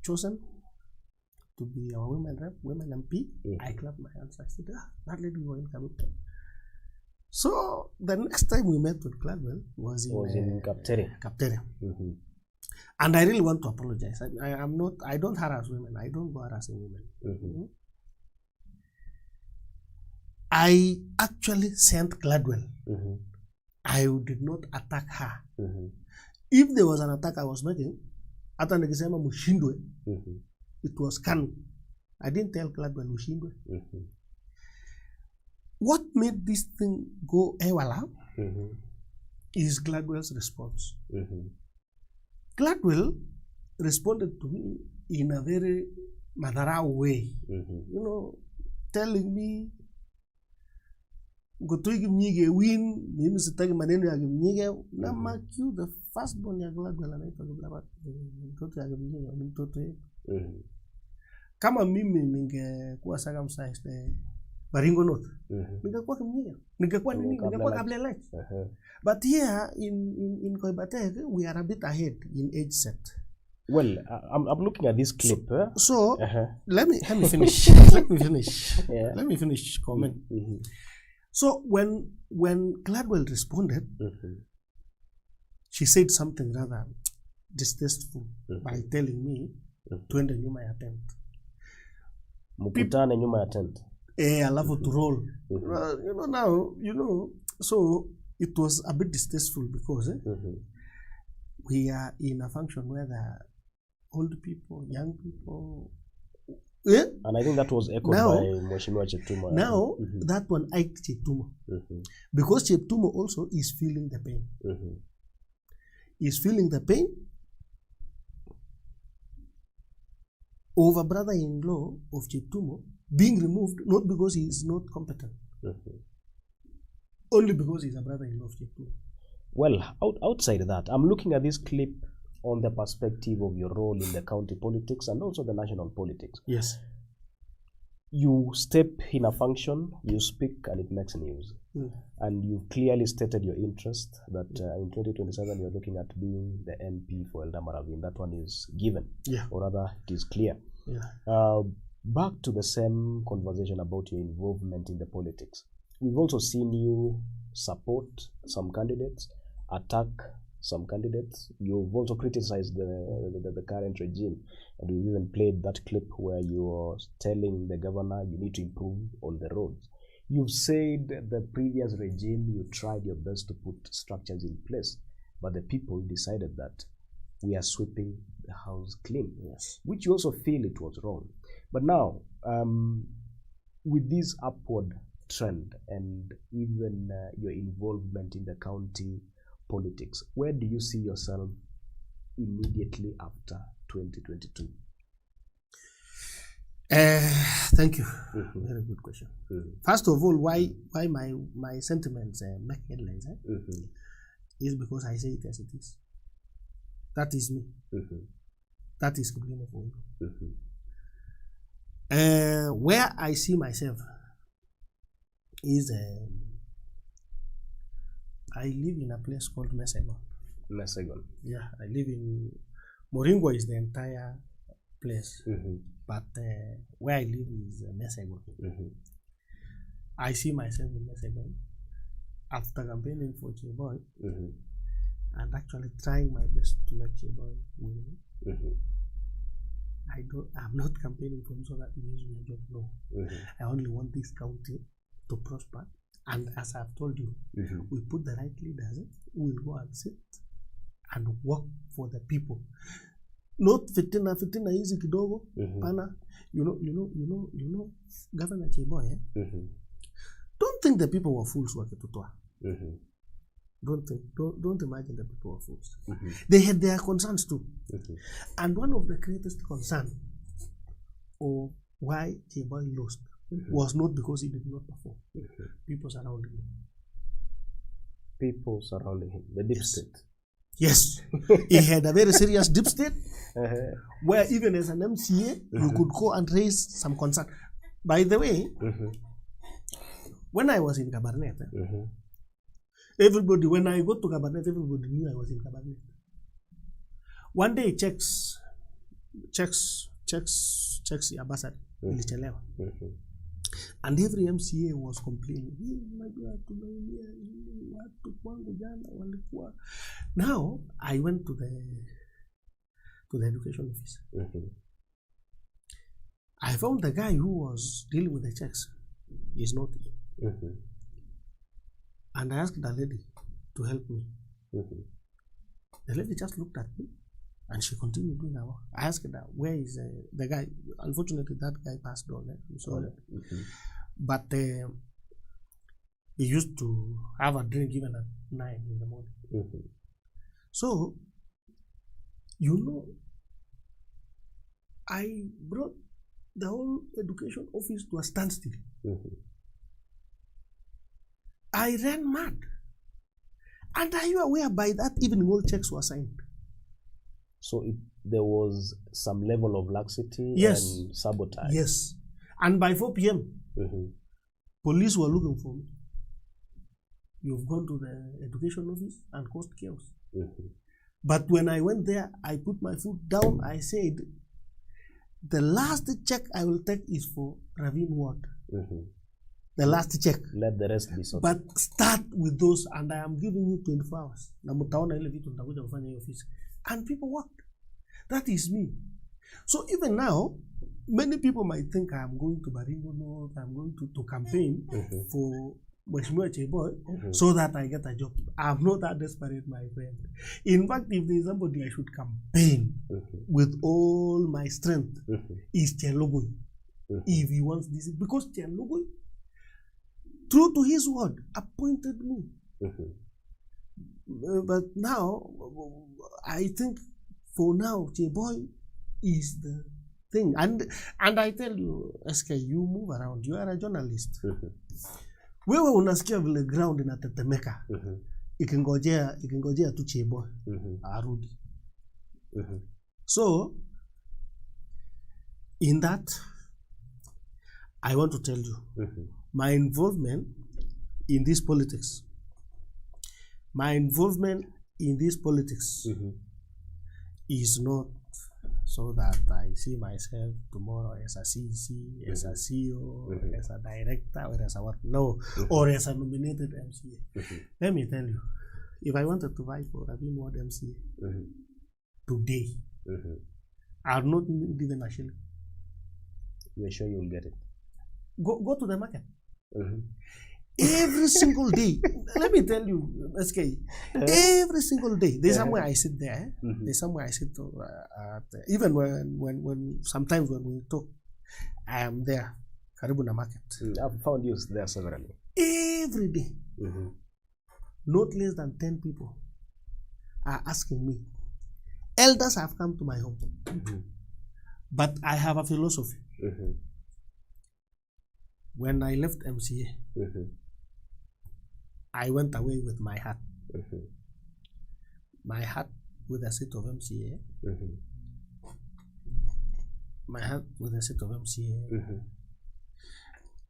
chosen to be our women rep, women MP. I clapped my hands. I said, that lady will come. So the next time we met with Gladwell was in Kaptere. And I really want to apologize. I don't harass women. I don't go harassing women. I actually sent Gladwell. I did not attack her. If there was an attack I was making, hata nikisema mushindwe, it was Kanu. I didn't tell Gladwell mushindwe. What made this thing go ewala is Gladwell's response. Gladwell responded to me in a very madharau way. You know, telling me, Gotoigi mnyige win, mimi sitaki maneno ya mnyige, na makiu the firstborn ya Gladwell anaitwa Gladwell, mtoto ya mnyige, ni mtoto yetu. Kama mimi ningekuwa circumcised Baringo North, ningekuwa mnyige, ningekuwa nini, ningekuwa Kabarnet. But here in Koibatek, we are a bit ahead in age set. Well, I'm looking at this clip. So let me finish. Let me finish comment. So when Gladwell responded, she said something rather distasteful by telling me, "Twende nyuma ya tent." Mkutane nyuma ya tent. Alafu to roll. So it was a bit distasteful because we are in a function where the old people, young people. And I think that was echoed by Mheshimiwa Cheptumo. Now, that one Ike Cheptumo. Because Cheptumo also is feeling the pain. He's feeling the pain over brother-in-law of Cheptumo being removed, not because he is not competent. Only because he's a brother-in-law of Cheptumo. Well, outside that, I'm looking at this clip on the perspective of your role in the county politics and also the national politics. Yes. You step in a function, you speak, and it makes news. And you've clearly stated your interest that in 2027 you're looking at being the MP for Ravine. That one is given, or rather it is clear. Back to the same conversation about your involvement in the politics. We've also seen you support some candidates, attack some candidates. You've also criticized the current regime, and we even played that clip where you're telling the governor you need to improve on the roads. You've said the previous regime, you tried your best to put structures in place, but the people decided that we are sweeping the house clean, which you also feel it was wrong. But now, with this upward trend and even your involvement in the county politics, where do you see yourself immediately after 2022? Thank you. Very good question. First of all, why my sentiments make headlines is because I say it as it is. That is me. That is completely for you. Where I see myself is I live in a place called Mesegon. Yeah, I live in Moringo is the entire place, but where I live is Mesegon. I see myself in Mesegon after campaigning for Cheboy and actually trying my best to make Cheboy win. I'm not campaigning for him so that he gives me a job. No. I only want this county to prosper. And as I've told you, we put the right leaders who will go and sit and work for the people. Not fitina easy kidogo. Pana, you know, Governor Cheboy. Don't think the people were fools wakitutoa. Don't imagine the people were fools. They had their concerns too. And one of the greatest concerns of why Cheboy lost was not because he did not perform. People surrounding him. People surrounding him. The deep state. Yes. He had a very serious deep state where even as an MCA, you could go and raise some concern. By the way, when I was in Kabarnet, everybody, when I go to Kabarnet, everybody knew I was in Kabarnet. One day, checks your bursary. And every MCA was complaining. Now, I went to the education office. I found the guy who was dealing with the checks is not here. And I asked the lady to help me. The lady just looked at me and she continued doing her work. I asked her, where is the guy? Unfortunately, that guy passed on. I'm sorry. But he used to have a drink even at 9 in the morning. So, I brought the whole education office to a standstill. I ran mad. And are you aware by that evening all checks were signed? So there was some level of laxity and sabotage. Yes. And by 4 p.m., police were looking for me. You've gone to the education office and caused chaos. But when I went there, I put my foot down. I said, the last check I will take is for Ravine Ward. The last check. Let the rest be sorted. But start with those, and I am giving you 24 hours. And people worked. That is me. So even now, many people might think I am going to Baringo North, I am going to campaign for Mheshimiwa Cheboy so that I get a job. I am not that desperate, my friend. In fact, if there is somebody I should campaign with all my strength, is Chelogoi. If he wants this, because Chelogoi, true to his word, appointed me. But now, I think for now, Cheboy is the thing. And I tell you, SK, you move around. You are a journalist. Wewe unasikia vile ground inatetemeka. Ikingojea tu Cheboy arudi. So, in that, I want to tell you, my involvement in this politics. My involvement in this politics is not so that I see myself tomorrow as a CC, as a CEO, as a director, or as a what? No, or as a nominated MCA. Let me tell you, if I wanted to vie for Ravine Ward MCA today, I'll not given a shilling. You're sure you'll get it? Go to the market. Every single day. Let me tell you, SK, every single day. There's somewhere I sit there. There's somewhere I sit even when sometimes when we talk, I am there. Karibuna market. I've found you there severally. Every day. Not less than 10 people are asking me. Elders have come to my home. But I have a philosophy. When I left MCA, I went away with my hat. My hat with a seat of MCA. My hat with a seat of MCA.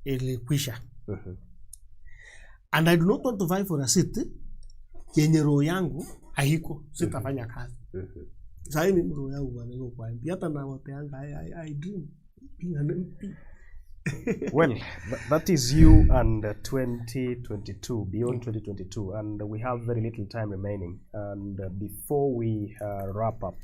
Ilikwisha. And I do not want to vie for a seat. Yenye roho yangu haiko sitafanya kazi. Sasa mimi roho yangu bado kwa MP. Hata na wote yangu I dream being an MP. Well, that is you and 2022, beyond 2022, and we have very little time remaining. And before we wrap up,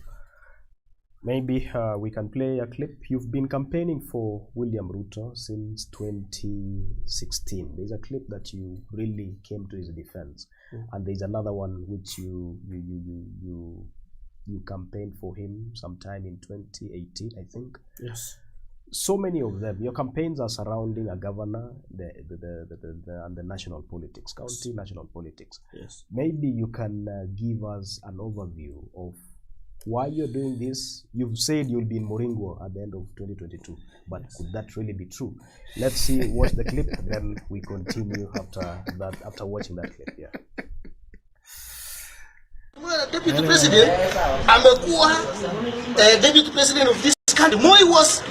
maybe we can play a clip. You've been campaigning for William Ruto since 2016. There's a clip that you really came to his defense, and there's another one which you campaigned for him sometime in 2018, I think. Yes. So many of them. Your campaigns are surrounding a governor, and the national politics, county national politics. Yes. Maybe you can give us an overview of why you're doing this. You've said you'll be in Murang'a at the end of 2022, but could that really be true? Let's see. Watch the clip, then we continue after watching that clip. Yeah. Deputy President, I'm Deputy President of this country. Moi was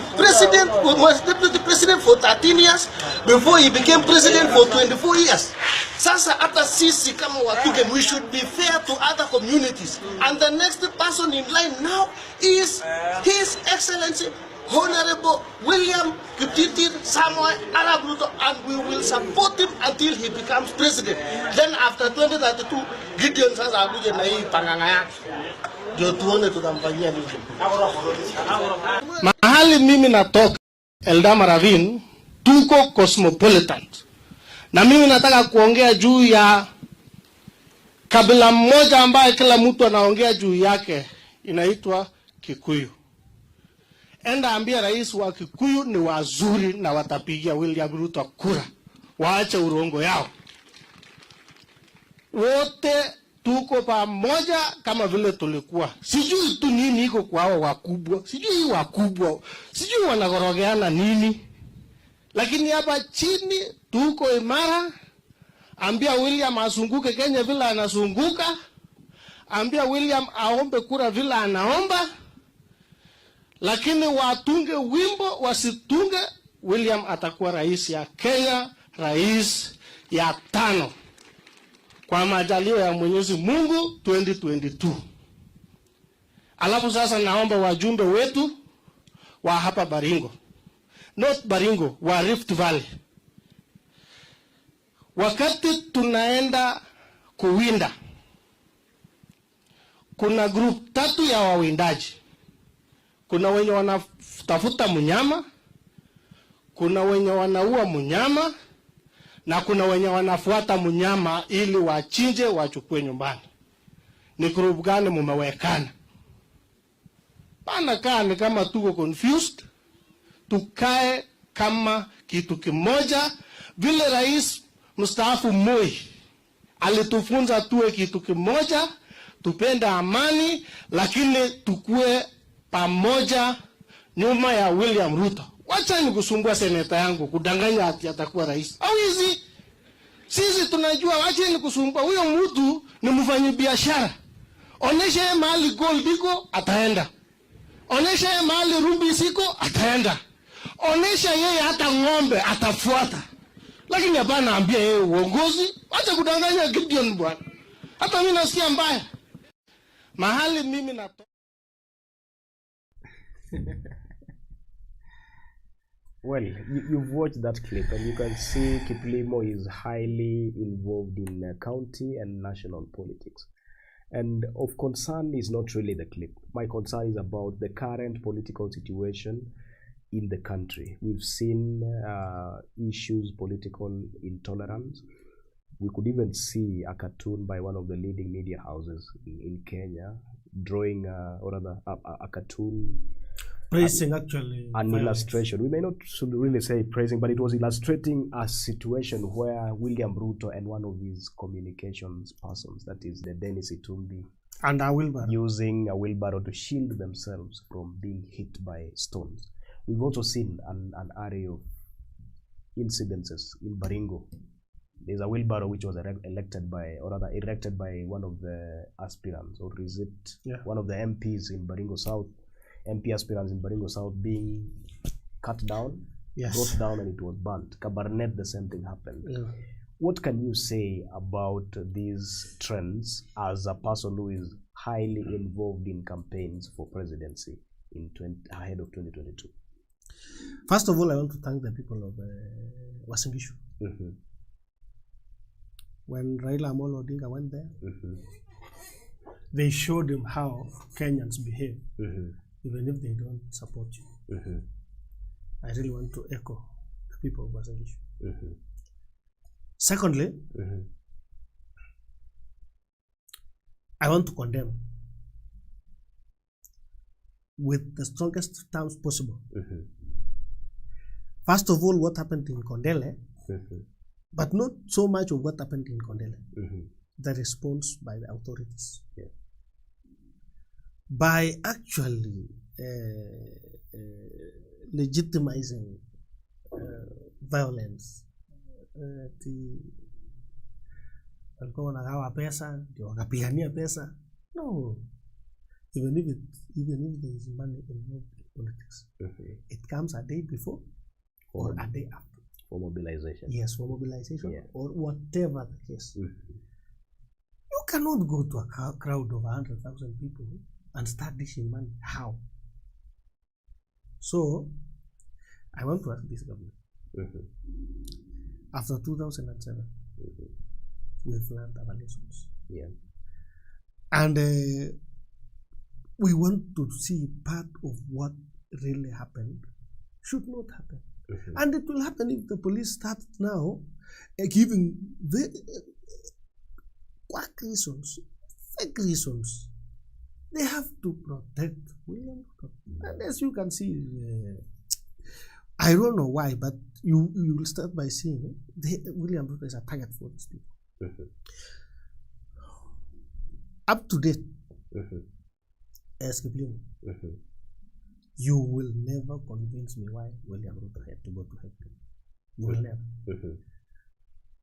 Deputy President for 13 years before he became President for 24 years. Sasa hata sisi kama Watugen, we should be fair to other communities. And the next person in line now is His Excellency Honorable William Kiptitir Samoei Arap Ruto, and we will support him until he becomes president. Then after 2032, Gideon sasa akuje na hii panganga yake. Ndio tuone tutamfanyia nini. Mahali mimi natoka Eldama Ravine, tuko cosmopolitan. Na mimi nataka kuongea juu ya kabila moja ambaye kila mtu anaongea juu yake, inaitwa Kikuyu. Enda ambia rais wa Kikuyu ni wazuri na watapigia William Ruto kura. Waache urongo yao. Wote tuko pamoja kama vile tulikuwa. Sijui tu nini iko kwa hao wakubwa. Sijui wanagorogeana nini. Lakini hapa chini tuko imara. Ambia William asunguke Kenya vile anasunguka. Ambia William aombe kura vile anaomba. Lakini watunge wimbo wasitunge, William atakuwa rais ya Kenya, rais ya 5 kwa majaliwa ya Mwenyezi Mungu 2022. Alafu sasa naomba wajumbe wetu wa hapa Baringo, not Baringo, wa Rift Valley, wakati tunaenda kuwinda, kuna group 3 ya wawindaji. Kuna wenye wanatafuta mnyama, kuna wenye wanaua mnyama, na kuna wenye wanafuata mnyama ili wachinje wachukue nyumbani. Ni group gani mumewekana? Bana kaa ni kama tuko confused. Tukae kama kitu kimoja. Vile rais mstaafu Moi alitufunza tuwe kitu kimoja, tupenda amani, lakini tukue pamoja nyuma ya William Ruto. Wacha ni kusumbua seneta yangu kudanganya ati atakuwa rais. Au hizi sisi tunajua, wacha ni kusumbua. Huyo mtu ni mfanyabiashara. Onesha mahali gold iko ataenda. Onesha mahali ruby siko ataenda. Onesha yeye hata ng'ombe atafuata. Lakini hapana ambia yeye uongozi, acha kudanganya Gideon bwana. Hata mimi nasikia mbaya. Mahali mimi na Well, you've watched that clip and you can see Kiplimo is highly involved in county and national politics. And of concern is not really the clip. My concern is about the current political situation in the country. We've seen issues, political intolerance. We could even see a cartoon by one of the leading media houses in Kenya drawing, or rather, a cartoon praising actually an violence. illustration. We may not should really say praising, but it was illustrating a situation where William Ruto and one of his communications persons, that is the Dennis Itumbi, and a wheelbarrow, using a wheelbarrow to shield themselves from being hit by stones. We've also seen an array of incidences in Baringo. There's a wheelbarrow which was erected by one of the aspirants, or is it one of the MPs in Baringo South, MP aspirants in Baringo South being cut down, brought down, and it was burnt. Kabarnet, the same thing happened. What can you say about these trends as a person who is highly involved in campaigns for presidency ahead of 2022? First of all, I want to thank the people of Uasin Gishu. When Raila Amolo Odinga went there, they showed him how Kenyans behave, even if they don't support you. I really want to echo the people of Uasin Gishu. Secondly, I want to condemn with the strongest terms possible. First of all, what happened in Kondele, but not so much of what happened in Kondele. The response by the authorities. By actually legitimizing violence, walikuwa wanagawa pesa, ndio wakapigania pesa. No. Even if there is money involved in politics, it comes a day before or a day after. For mobilization. Yes, for mobilization, or whatever the case. You cannot go to a crowd of 100,000 people and start dishing money. How? So, I want to ask this government. After 2007, we've learned our lessons. And we want to see part of what really happened should not happen. And it will happen if the police start now giving quack reasons, fake reasons. They have to protect William Ruto. And as you can see, I don't know why, but you will start by seeing William Ruto is a target for these people. Up to date, as Kiplimo, you will never convince me why William Ruto had to go to heaven. You will never.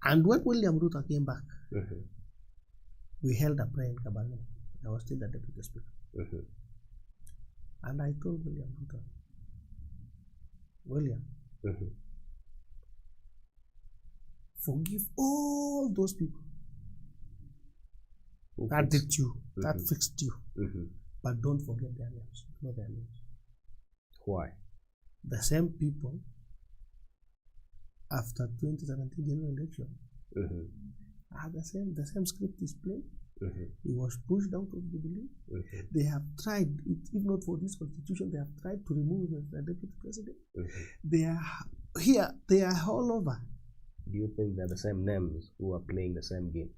And when William Ruto came back, we held a prayer in Kabarnet. I was still the deputy speaker. And I told William Ruto, William, forgive all those people that did you, that fixed you, but don't forget their names. Not their names. Why? The same people, after 2017 general election, are the same script is played. He was pushed out of Jubilee. They have tried, if not for this constitution, they have tried to remove him as the deputy president. They are here, they are all over. Do you think they're the same names who are playing the same game?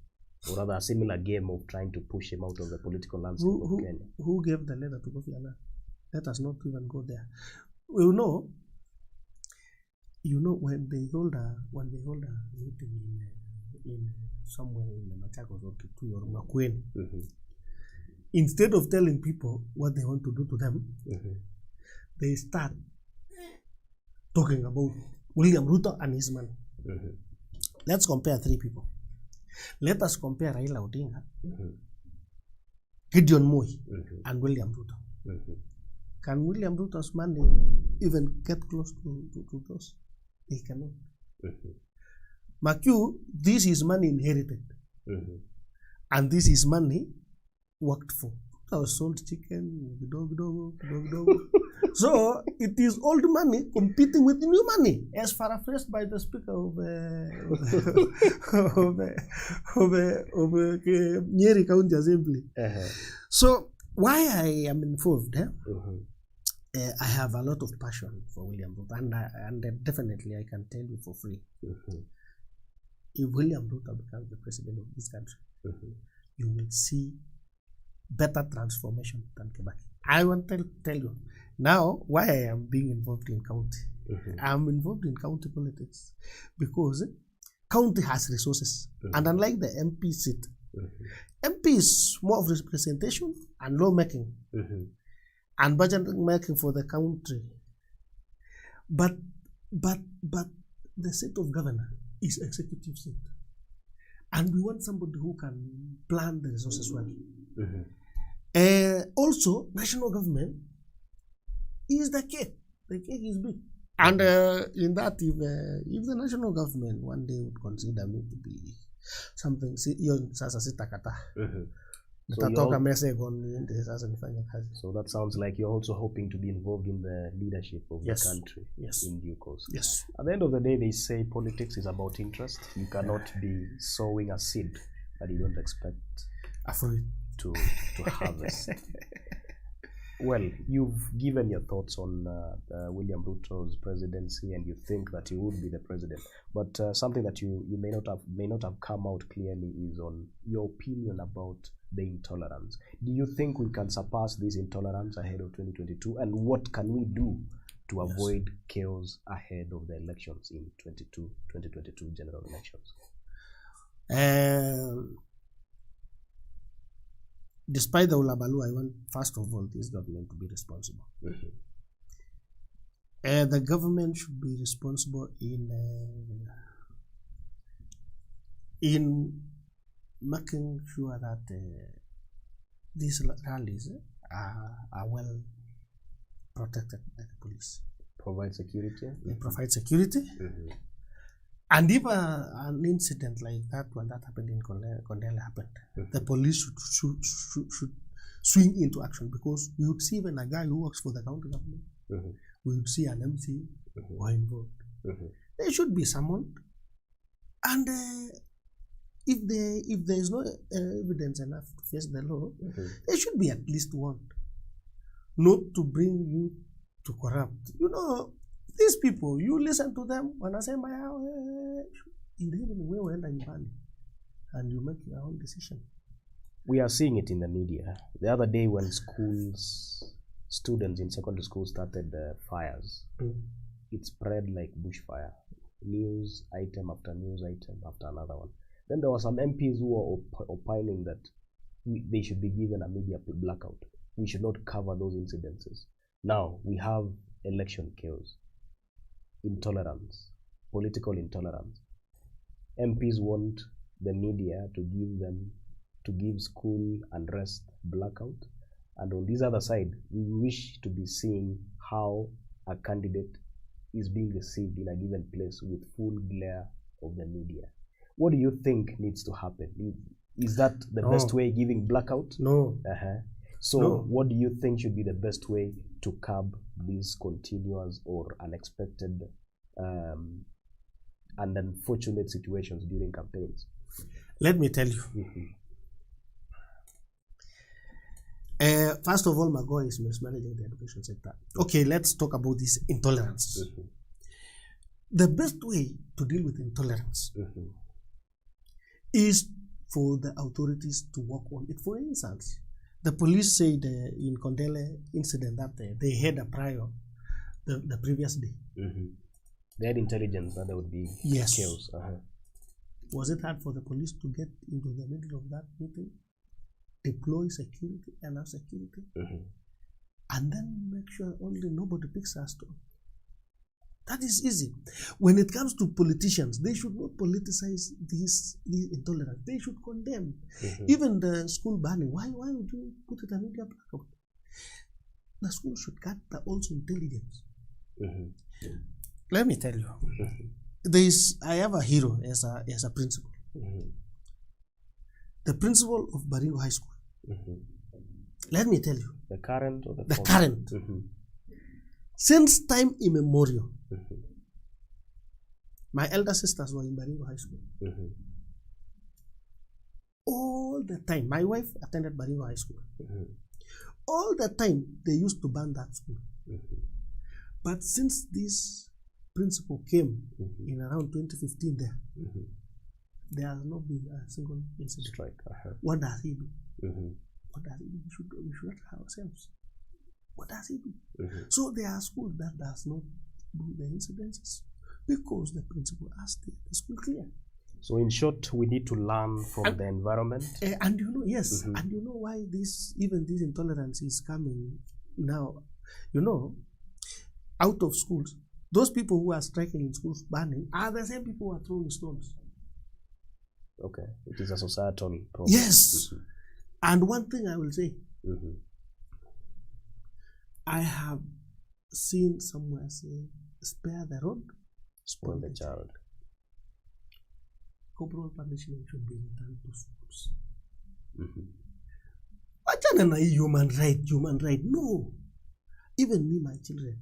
Or rather a similar game of trying to push him out of the political landscape of Kenya? Who gave the letter to Kofi Annan? Let us not even go there. You know when they hold a meeting in somewhere in Machakos or Kitui or Makueni, instead of telling people what they want to do to them, they start talking about William Ruto and his money. Let's compare three people. Let us compare Raila Odinga, Gideon Moi, and William Ruto. Can William Ruto's money even get close to those? They cannot. Mark you, this is money inherited. And this is money worked for. I was sold chicken, dog. So it is old money competing with new money, as paraphrased by the speaker of Nyeri County Assembly. So why I am involved? I have a lot of passion for William Ruto, and definitely I can tell you for free. If William Ruto becomes the president of this country, you will see better transformation than Kibaki. I want to tell you now why I am being involved in county. I am involved in county politics because county has resources, and unlike the MP seat, MP is more of representation and lawmaking and budget making for the country. But the seat of governor is executive seat, and we want somebody who can plan the resources well. Also, national government is the cake. The cake is big. And in that, if the national government one day would consider me to be something, so that sounds like you're also hoping to be involved in the leadership of the country in due course. Yes. At the end of the day, they say politics is about interest. You cannot be sowing a seed that you don't expect to harvest. Well, you've given your thoughts on William Ruto's presidency, and you think that he would be the president. But something that you may not have come out clearly is on your opinion about the intolerance. Do you think we can surpass this intolerance ahead of 2022? And what can we do to avoid chaos ahead of the elections in 2022 general elections? Despite the Ulabalu, I want first of all this government to be responsible. The government should be responsible in making sure that these rallies are well protected by the police. Provide security? They provide security. And if an incident like that one that happened in Kondele happened, the police should swing into action, because we would see even a guy who works for the county government, we would see an MC who are involved. They should be summoned, and if there is no evidence enough to face the law, they should be at least warned not to bring you to corrupt. You know, these people, you listen to them when I say my and you make your own decision. We are seeing it in the media. The other day when students in secondary school started fires, it spread like bushfire. News item after news item after another one. Then there were some MPs who were opining that they should be given a media blackout. We should not cover those incidences. Now we have election chaos, intolerance, political intolerance. MPs want the media to give school unrest blackout, and on this other side, we wish to be seeing how a candidate is being received in a given place with full glare of the media. What do you think needs to happen? Is that the best way, giving blackout? No. So what do you think should be the best way to curb these continuous or unexpected and unfortunate situations during campaigns? Let me tell you. First of all, Magoa is mismanaging the education sector. Okay, let's talk about this intolerance. The best way to deal with intolerance is for the authorities to work on it. For instance, the police said in Kondele incident that they had a prior the previous day. They had intelligence that there would be chaos. Was it hard for the police to get into the middle of that meeting, deploy security, enough security, and then make sure only nobody picks us to? That is easy. When it comes to politicians, they should not politicize this intolerance. They should condemn. Even the school banning. Why would you put it in media blackout? The school should cut the also intelligence. Let me tell you, I have a hero as a principal. The principal of Baringo High School. Let me tell you. The current or the current. Since time immemorial, my elder sisters were in Baringo High School. All the time. My wife attended Baringo High School. All the time, they used to ban that school. But since this principal came in around 2015 there has not been a single incident. Strike. What does he do? What does he do? We should ask ourselves. What does he do? So there are schools that does not do the incidences because the principal asked the school clear. So in short, we need to learn from the environment. And you know, yes, and you know why this intolerance is coming now. You know, out of schools, those people who are striking in schools, banning, are the same people who are throwing stones. Okay, it is a societal problem. Yes, and one thing I will say, I have seen somewhere say, spare the rod, spoil the child. Corporal punishment should be returned to schools. Human right. No. Even me, my children,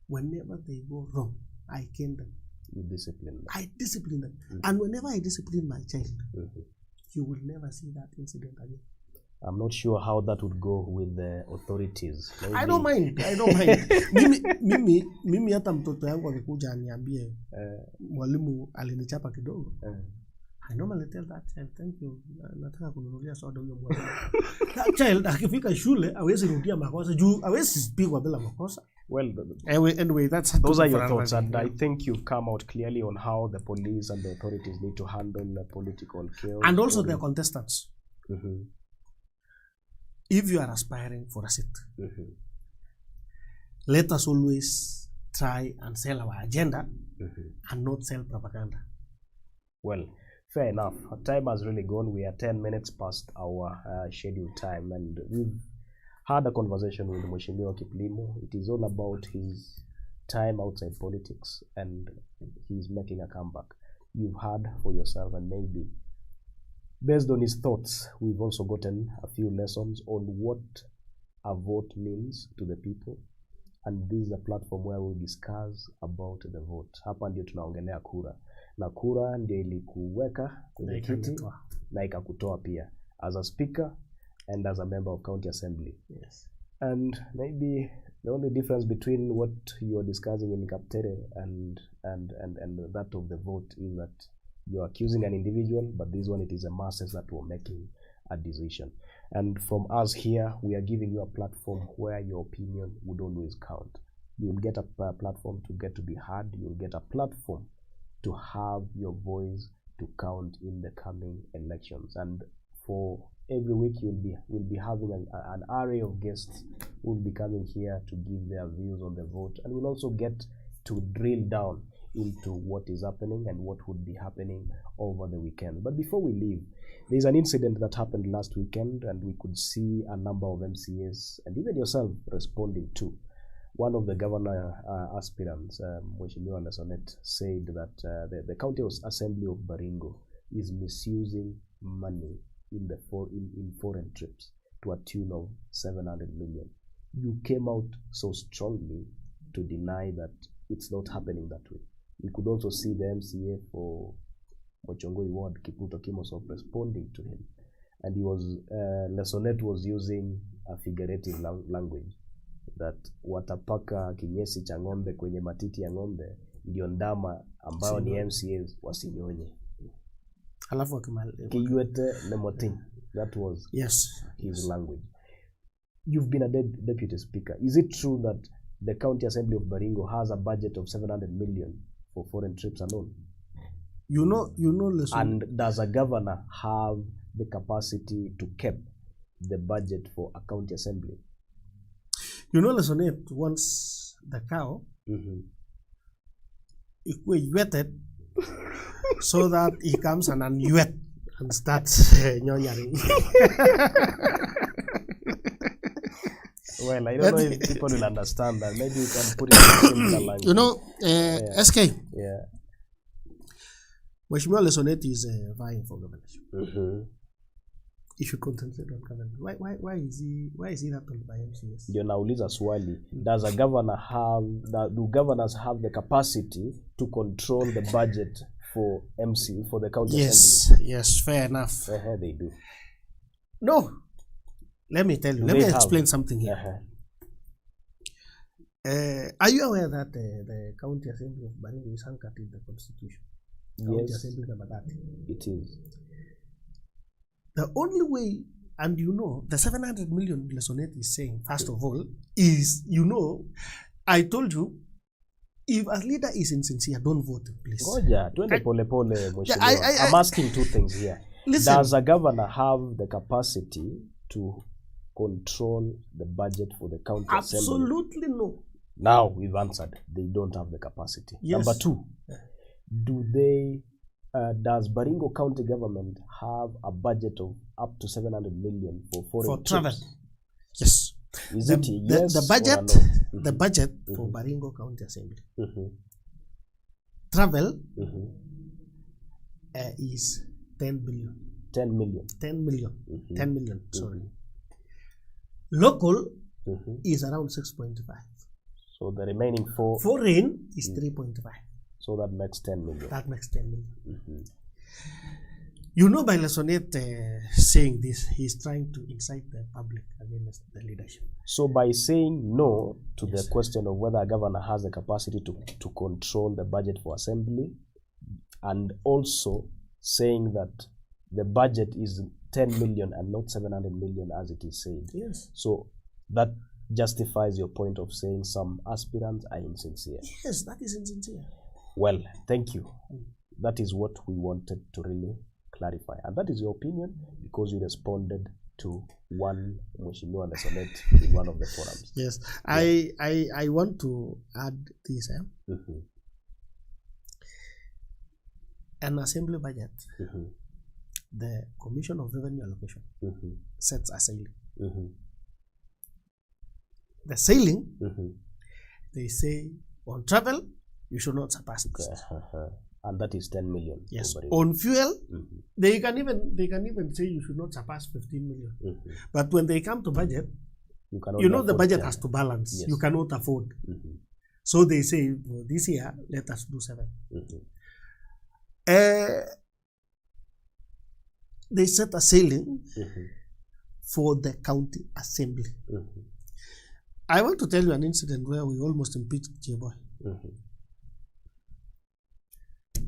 whenever they go wrong, I cane them. You discipline them. I discipline them. And whenever I discipline my child, you will never see that incident again. I'm not sure how that would go with the authorities. Maybe. I don't mind. Mimi hata mtoto yangu akikuja aniambie mwalimu alinichapa kidogo. I normally tell that child, thank you. Nataka kununulia soda huyo mwalimu. That child akifika shule hawezi rudia makosa juu hawezi pigwa bila makosa. Well, anyway, those are your thoughts, and I think you've come out clearly on how the police and the authorities need to handle the political chaos. And also their contestants. If you are aspiring for a seat, let us always try and sell our agenda and not sell propaganda. Well, fair enough. Our time has really gone. We are 10 minutes past our scheduled time, and we've had a conversation with Mheshimiwa Kiplimo. It is all about his time outside politics, and he's making a comeback. You've heard for yourself, and maybe based on his thoughts, we've also gotten a few lessons on what a vote means to the people. And this is a platform where we discuss about the vote. Hapa ndio tunaongelea kura. Na kura ndio ilikuweka kwenye kiti na ikakutoa pia as a speaker and as a member of county assembly. Yes. And maybe the only difference between what you are discussing in Kaptere and that of the vote is that you're accusing an individual, but this one, it is the masses that were making a decision. And from us here, we are giving you a platform where your opinion would always count. You will get a platform to get to be heard. You will get a platform to have your voice to count in the coming elections. And for every week, we'll be having an array of guests who will be coming here to give their views on the vote. And we'll also get to drill down into what is happening and what would be happening over the weekend. But before we leave, there's an incident that happened last weekend, and we could see a number of MCAs and even yourself responding to. One of the governor aspirants, Mheshimiwa Lesonet, said that the county assembly of Baringo is misusing money in foreign trips to a tune of 700 million. You came out so strongly to deny that it's not happening that way. We could also see the MCA for Mochongoi Ward, Kiputo Kimosop, responding to him. And he was, Lesonet was using a figurative language that watapaka kinyesi cha ng'ombe kwenye matiti ya ng'ombe ndio ndama ambao ni MCAs wasinyonye. Alafu Kiyuete lemotin. That was his language. You've been a deputy speaker. Is it true that the county assembly of Baringo has a budget of 700 million for foreign trips alone? You know, listen. And does a governor have the capacity to keep the budget for a county assembly? You know, Lesonet wants the cow equated so that he comes and unwet and starts nyonyaring. Well, I don't know if people will understand that. Maybe you can put it in similar language. You know, SK. Yeah. Mheshimiwa Lesonet is vying for governorship. He should concentrate on government. Why is he not on by MCS? Ndio nauliza swali. Do governors have the capacity to control the budget for the county assembly? Yes, fair enough. They do. No. Let me tell you. Let me explain something here. Are you aware that the county assembly of Baringo is anchored in the constitution? County assembly number 30. It is. The only way, and you know, the 700 million Lesonet is saying, first of all, is, you know, I told you, if a leader is insincere, don't vote, please. I'm asking two things here. Listen. Does a governor have the capacity to control the budget for the county assembly? Absolutely no. Now we've answered. They don't have the capacity. Yes. Number two, does Baringo County government have a budget of up to 700 million for foreign travel? trips? Yes. Is it yes the budget? Or no? The budget for Baringo County Assembly travel is 10 billion. 10 million. 10 million. 10 million. Sorry. Local is around 6.5. So the remaining foreign is 3.5. So that makes 10 million. That makes 10 million. You know, by Lesonet saying this, he's trying to incite the public against the leadership. So by saying no to the question of whether a governor has the capacity to control the budget for assembly, and also saying that the budget is 10 million and not 700 million as it is said. Yes. So that justifies your point of saying some aspirants are insincere. Yes, that is insincere. Well, thank you. That is what we wanted to really clarify. And that is your opinion because you responded to one Mheshimiwa Lesonet in one of the forums. Yes. I want to add this. An assembly budget, the Commission of Revenue Allocation sets a ceiling. The ceiling, they say on travel, you should not surpass this. And that is 10 million. Yes. On fuel, they can even say you should not surpass 15 million. But when they come to budget, you know the budget has to balance. Yes. You cannot afford. So they say, well, this year, let us do 7. They set a ceiling for the county assembly. I want to tell you an incident where we almost impeached J-Boy.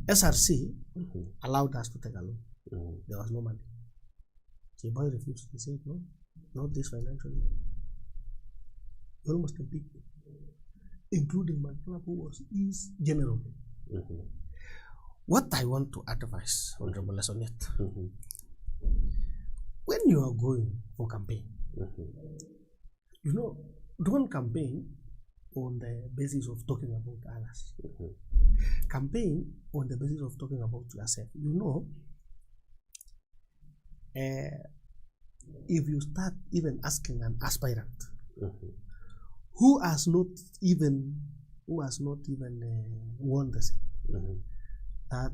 SRC allowed us to take a loan. There was no money. J-Boy refused. He said, no, not this financial year. We almost impeached him, including my club, who was his general. What I want to advise, Honorable Lesonet, when you are going for campaign, you know, don't campaign on the basis of talking about others. Campaign on the basis of talking about yourself. You know, if you start even asking an aspirant who has not even won the seat, that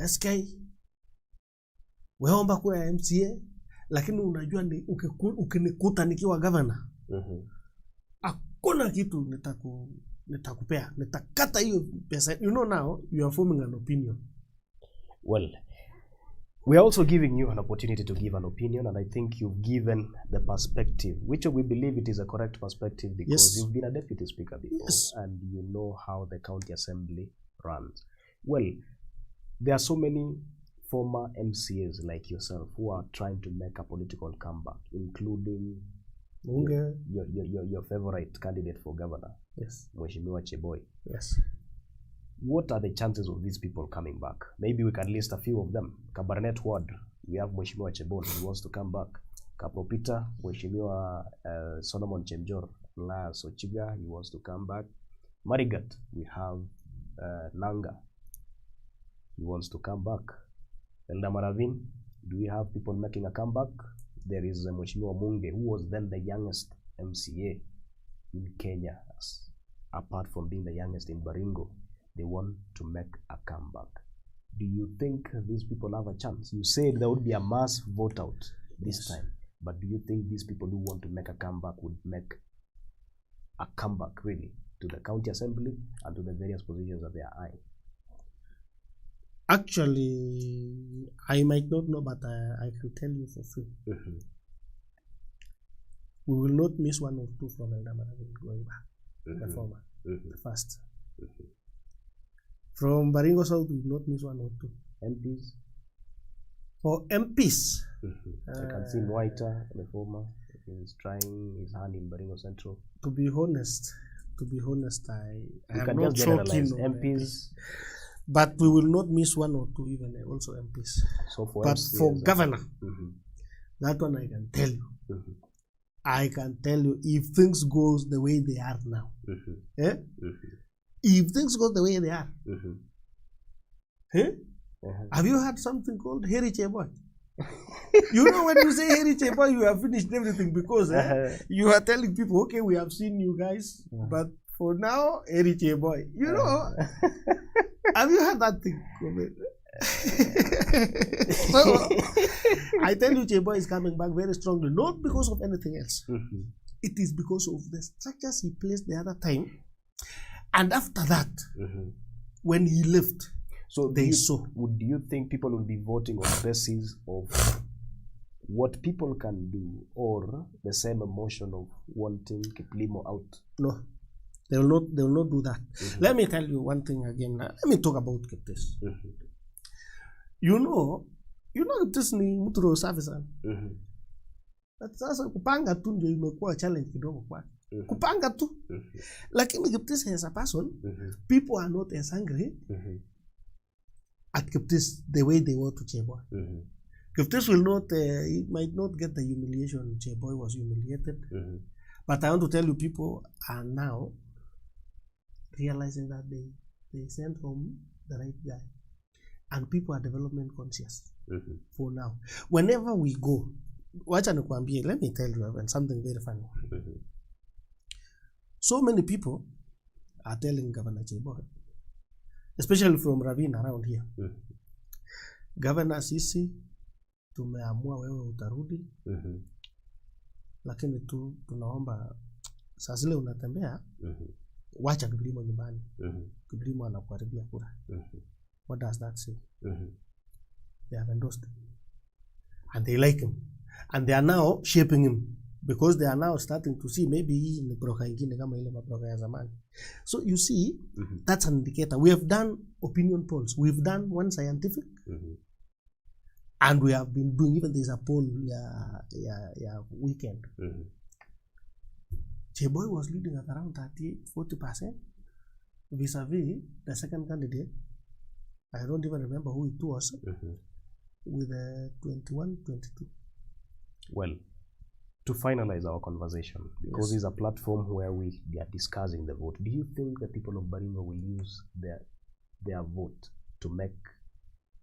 SK weomba kura ya MCA, lakini unajua ni ukinikuta nikiwa governor, hakuna kitu nitakupea, nitakata hiyo pesa. You know, now you are forming an opinion. Well, we are also giving you an opportunity to give an opinion, and I think you've given the perspective, which we believe it is a correct perspective because you've been a deputy speaker before, and you know how the county assembly runs. Well, there are so many former MCAs like yourself who are trying to make a political comeback, including your favorite candidate for governor, Mheshimiwa Cheboy. Yes. What are the chances of these people coming back? Maybe we can list a few of them. Kabarnet ward, we have Mheshimiwa Cheboy, who wants to come back. Kapropita, Mheshimiwa Solomon Chemjor, Laz Ochiga, he wants to come back. Marigat, we have Nanga, he wants to come back. Ravine, do we have people making a comeback? There is Mheshimiwa Munge, who was then the youngest MCA in Kenya, apart from being the youngest in Baringo. They want to make a comeback. do you think these people have a chance? You said there would be a mass vote out this time, but do you think these people who want to make a comeback would make a comeback really to the county assembly and to the various positions that they are eyeing? Actually, I might not know, but I can tell you for free. We will not miss one or two from Ravine going back. The former, the first. From Baringo South, we will not miss one or two. MPs? For MPs. I can see Whiter, the former, is trying his hand in Baringo Central. To be honest, I am not so keen on MPs. But we will not miss one or two, even also MPs. So for but MCs, for governor, that one I can tell you. I can tell you, if things goes the way they are now, if things go the way they are, have you heard something called Heritage Boy? You know, when you say Heritage Boy, you have finished everything, because you are telling people, okay, we have seen you guys, but for now, Heritage Boy. You know, have you heard that thing? So, I tell you, Cheboy is coming back very strongly, not because of anything else. It is because of the structures he placed the other time. And after that, when he left, so they saw. Do you think people will be voting on the basis of what people can do, or the same emotion of wanting Kiplimo out? No, they will not do that. Let me tell you one thing again. Let me talk about this. You know this ni mtu service. Sasa kupanga tu ndio imekuwa challenge kidogo kwa. Kupanga tu. Lakini Kiptis as a person, people are not as angry at Kiptis the way they were to Cheboy. Kiptis will not, he might not get the humiliation Cheboy was humiliated. But I want to tell you, people are now realizing that they sent home the right guy. And people are development conscious for now. Whenever we go, let me tell you something very funny. So many people are telling Governor Cheboy, especially from Ravine around here, Governor sisi tumeamua wewe utarudi, lakini tu tunaomba saa zile unatembea wacha Kiplimo nyumbani. Kiplimo anakuharibia kura. What does that say? They have endorsed him. And they like him. And they are now shaping him. Because they are now starting to see maybe in the broker ingine kama ile mabroka ya zamani. So you see, that's an indicator. We have done opinion polls. We've done one scientific. And we have been doing, even there's a poll weekend. Cheboy was leading at around 38-40% vis-a-vis the second candidate. I don't even remember who it was, with 21-22. Well, to finalize our conversation, because it's a platform where we are discussing the vote, do you think the people of Baringo will use their vote to make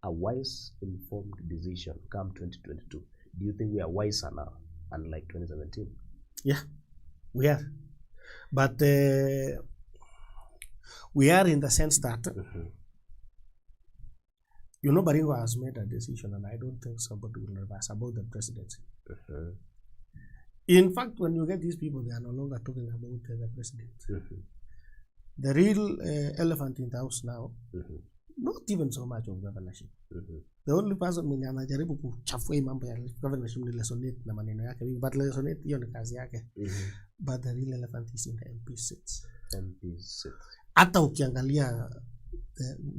a wise, informed decision come 2022? Do you think we are wiser now, unlike 2017? Yeah, we are. But we are in the sense that you know, Baringo has made a decision, and I don't think somebody will reverse about the presidency. In fact, when you get these people, they are no longer talking about the president. The real elephant in the house now, not even so much of governorship. The only person mwenye anajaribu kuchafua mambo ya governorship ni Lesonate na maneno yake, but Lesonate hiyo ni kazi yake. But the real elephant is in the MP seats. Hata ukiangalia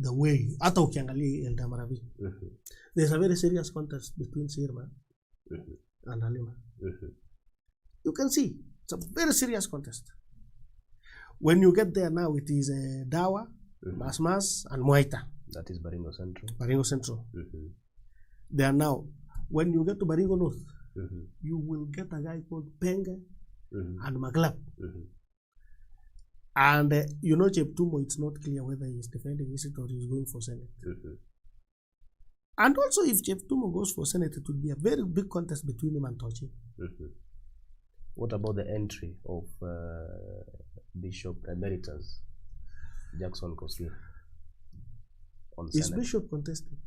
the way, hata ukiangalia Elgeyo, there's a very serious contest between Sirma and Halima. You can see it's a very serious contest. When you get there now, it is Dawa, Masmas, and Moita. That is Baringo Central. Baringo Central. They are now. When you get to Baringo North, you will get a guy called Penga and Maglap. And you know, Cheptumo, it's not clear whether he is defending his seat or he is going for Senate. And also, if Cheptumo goes for Senate, it would be a very big contest between him and Tochi. What about the entry of Bishop Emeritus Jackson Koski? on Is Senate. Bishop contesting?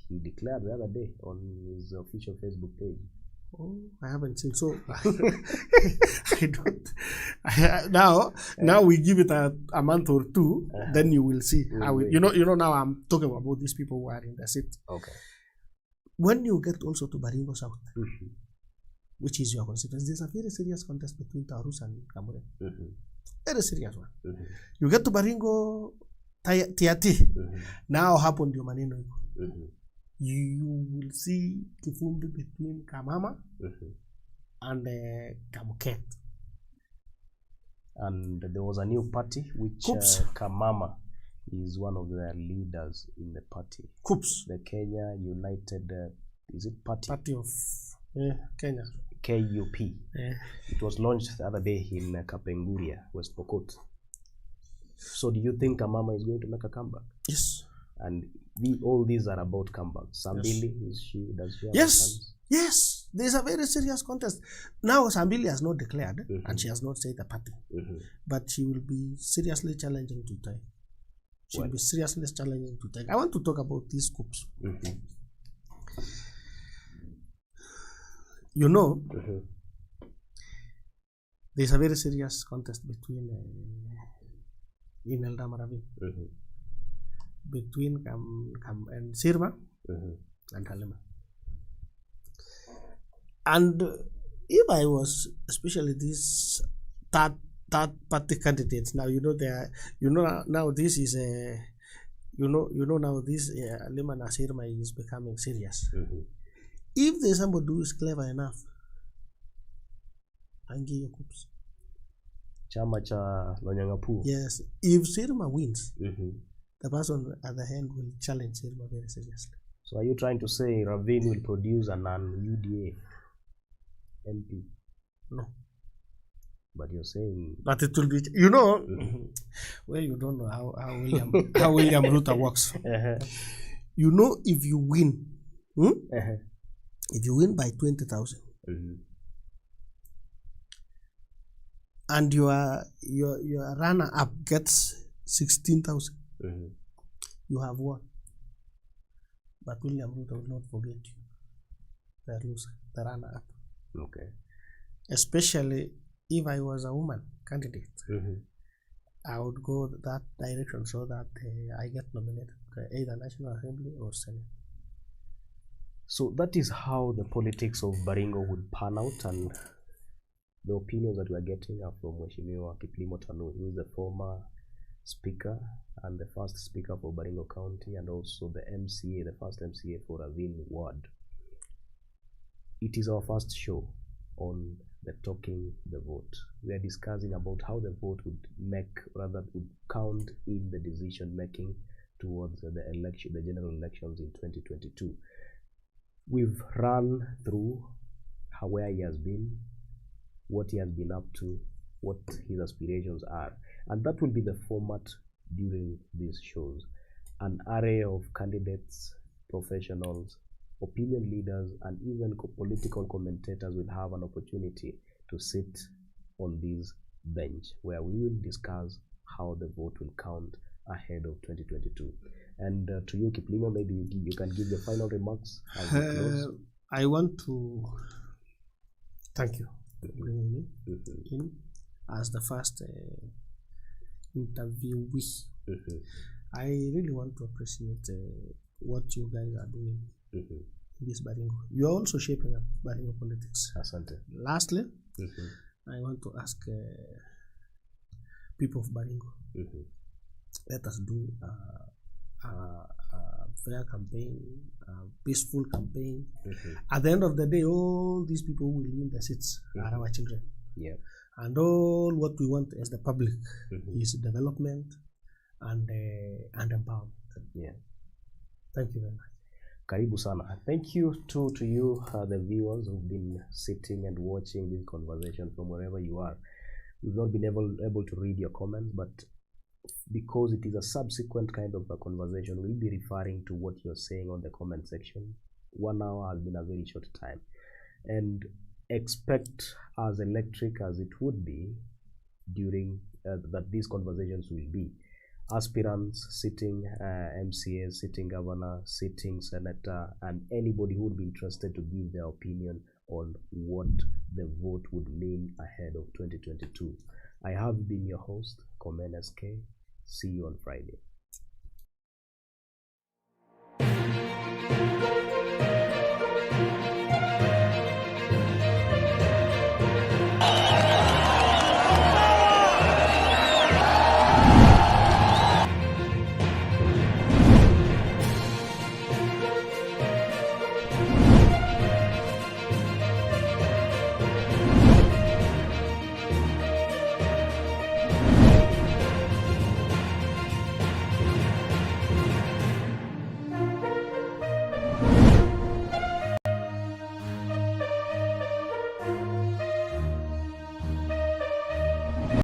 He declared the other day on his official Facebook page. Oh, I haven't seen. So I don't. Now we give it a month or two, then you will see how. You know. Now I'm talking about these people who are in the seat. Okay. When you get also to Baringo South, which is your constituency, there's a very serious contest between Taurus and Kabarnet. Very serious one. You get to Baringo Tiati. Now happened your maneno. You will see Kifumbi between Kamama and Kamuket. And there was a new party which Kamama is one of the leaders in the party. Kups. The Kenya United, is it party? Party of Kenya. KUP. It was launched the other day in Kapenguria, West Pokot. So do you think Kamama is going to make a comeback? Yes. And all these are about comebacks. Sambili, does she have a chance? Yes. There's a very serious contest. Now Sambili has not declared and she has not said the party. But she will be seriously challenging to take. She will be seriously challenging to take. I want to talk about these coups. You know, there's a very serious contest between Imelda Ravine, between and Sirma and Halima. And if I was, especially these third party candidates, now now this is a now this Halima and Sirma is becoming serious. If there's somebody who is clever enough, Elgeyo coups. Chama cha Lonyangapu. Yes. If Sirma wins, the person at the end will challenge Sirma very seriously. So are you trying to say Ravine will produce a non-UDA MP? No. But you're saying... But it will be, well, you don't know how William Ruto works. You know, if you win, if you win by 20,000, and your runner-up gets 16,000, you have won. But William Ruto will not forget you, the loser, the runner-up. Okay. Especially if I was a woman candidate, I would go that direction so that I get nominated to either National Assembly or Senate. So that is how the politics of Baringo would pan out, and the opinions that we are getting are from Mheshimiwa Kiplimo Tanu, who is the former speaker and the first speaker for Baringo County, and also the MCA, the first MCA for Ravine Ward. It is our first show on the Talking the Vote. We are discussing about how the vote would count in the decision making towards the election, the general elections in 2022. We've run through where he has been, what he has been up to, what his aspirations are, and that will be the format during these shows. An array of candidates, professionals, opinion leaders, and even political commentators will have an opportunity to sit on this bench where we will discuss how the vote will count ahead of 2022. And to you, Kiplimo, maybe you can give the final remarks as we close. I want to thank you for bringing me in as the first interviewee. I really want to appreciate what you guys are doing in this Baringo. You are also shaping up Baringo politics. Asante. Lastly, I want to ask people of Baringo, let us do a fair campaign, a peaceful campaign. At the end of the day, all these people who will win the seats are our children. Yeah. And all what we want as the public is development and empowerment. Yeah. Thank you very much. Karibu sana. Thank you to you, the viewers who've been sitting and watching this conversation from wherever you are. We've not been able to read your comments, but because it is a subsequent kind of a conversation, we'll be referring to what you're saying on the comment section. 1 hour has been a very short time, and expect as electric as it would be during that these conversations will be. aspirants, sitting MCAs, sitting governor, sitting senator, and anybody who would be interested to give their opinion on what the vote would mean ahead of 2022. I have been your host, Komen SK. See you on Friday.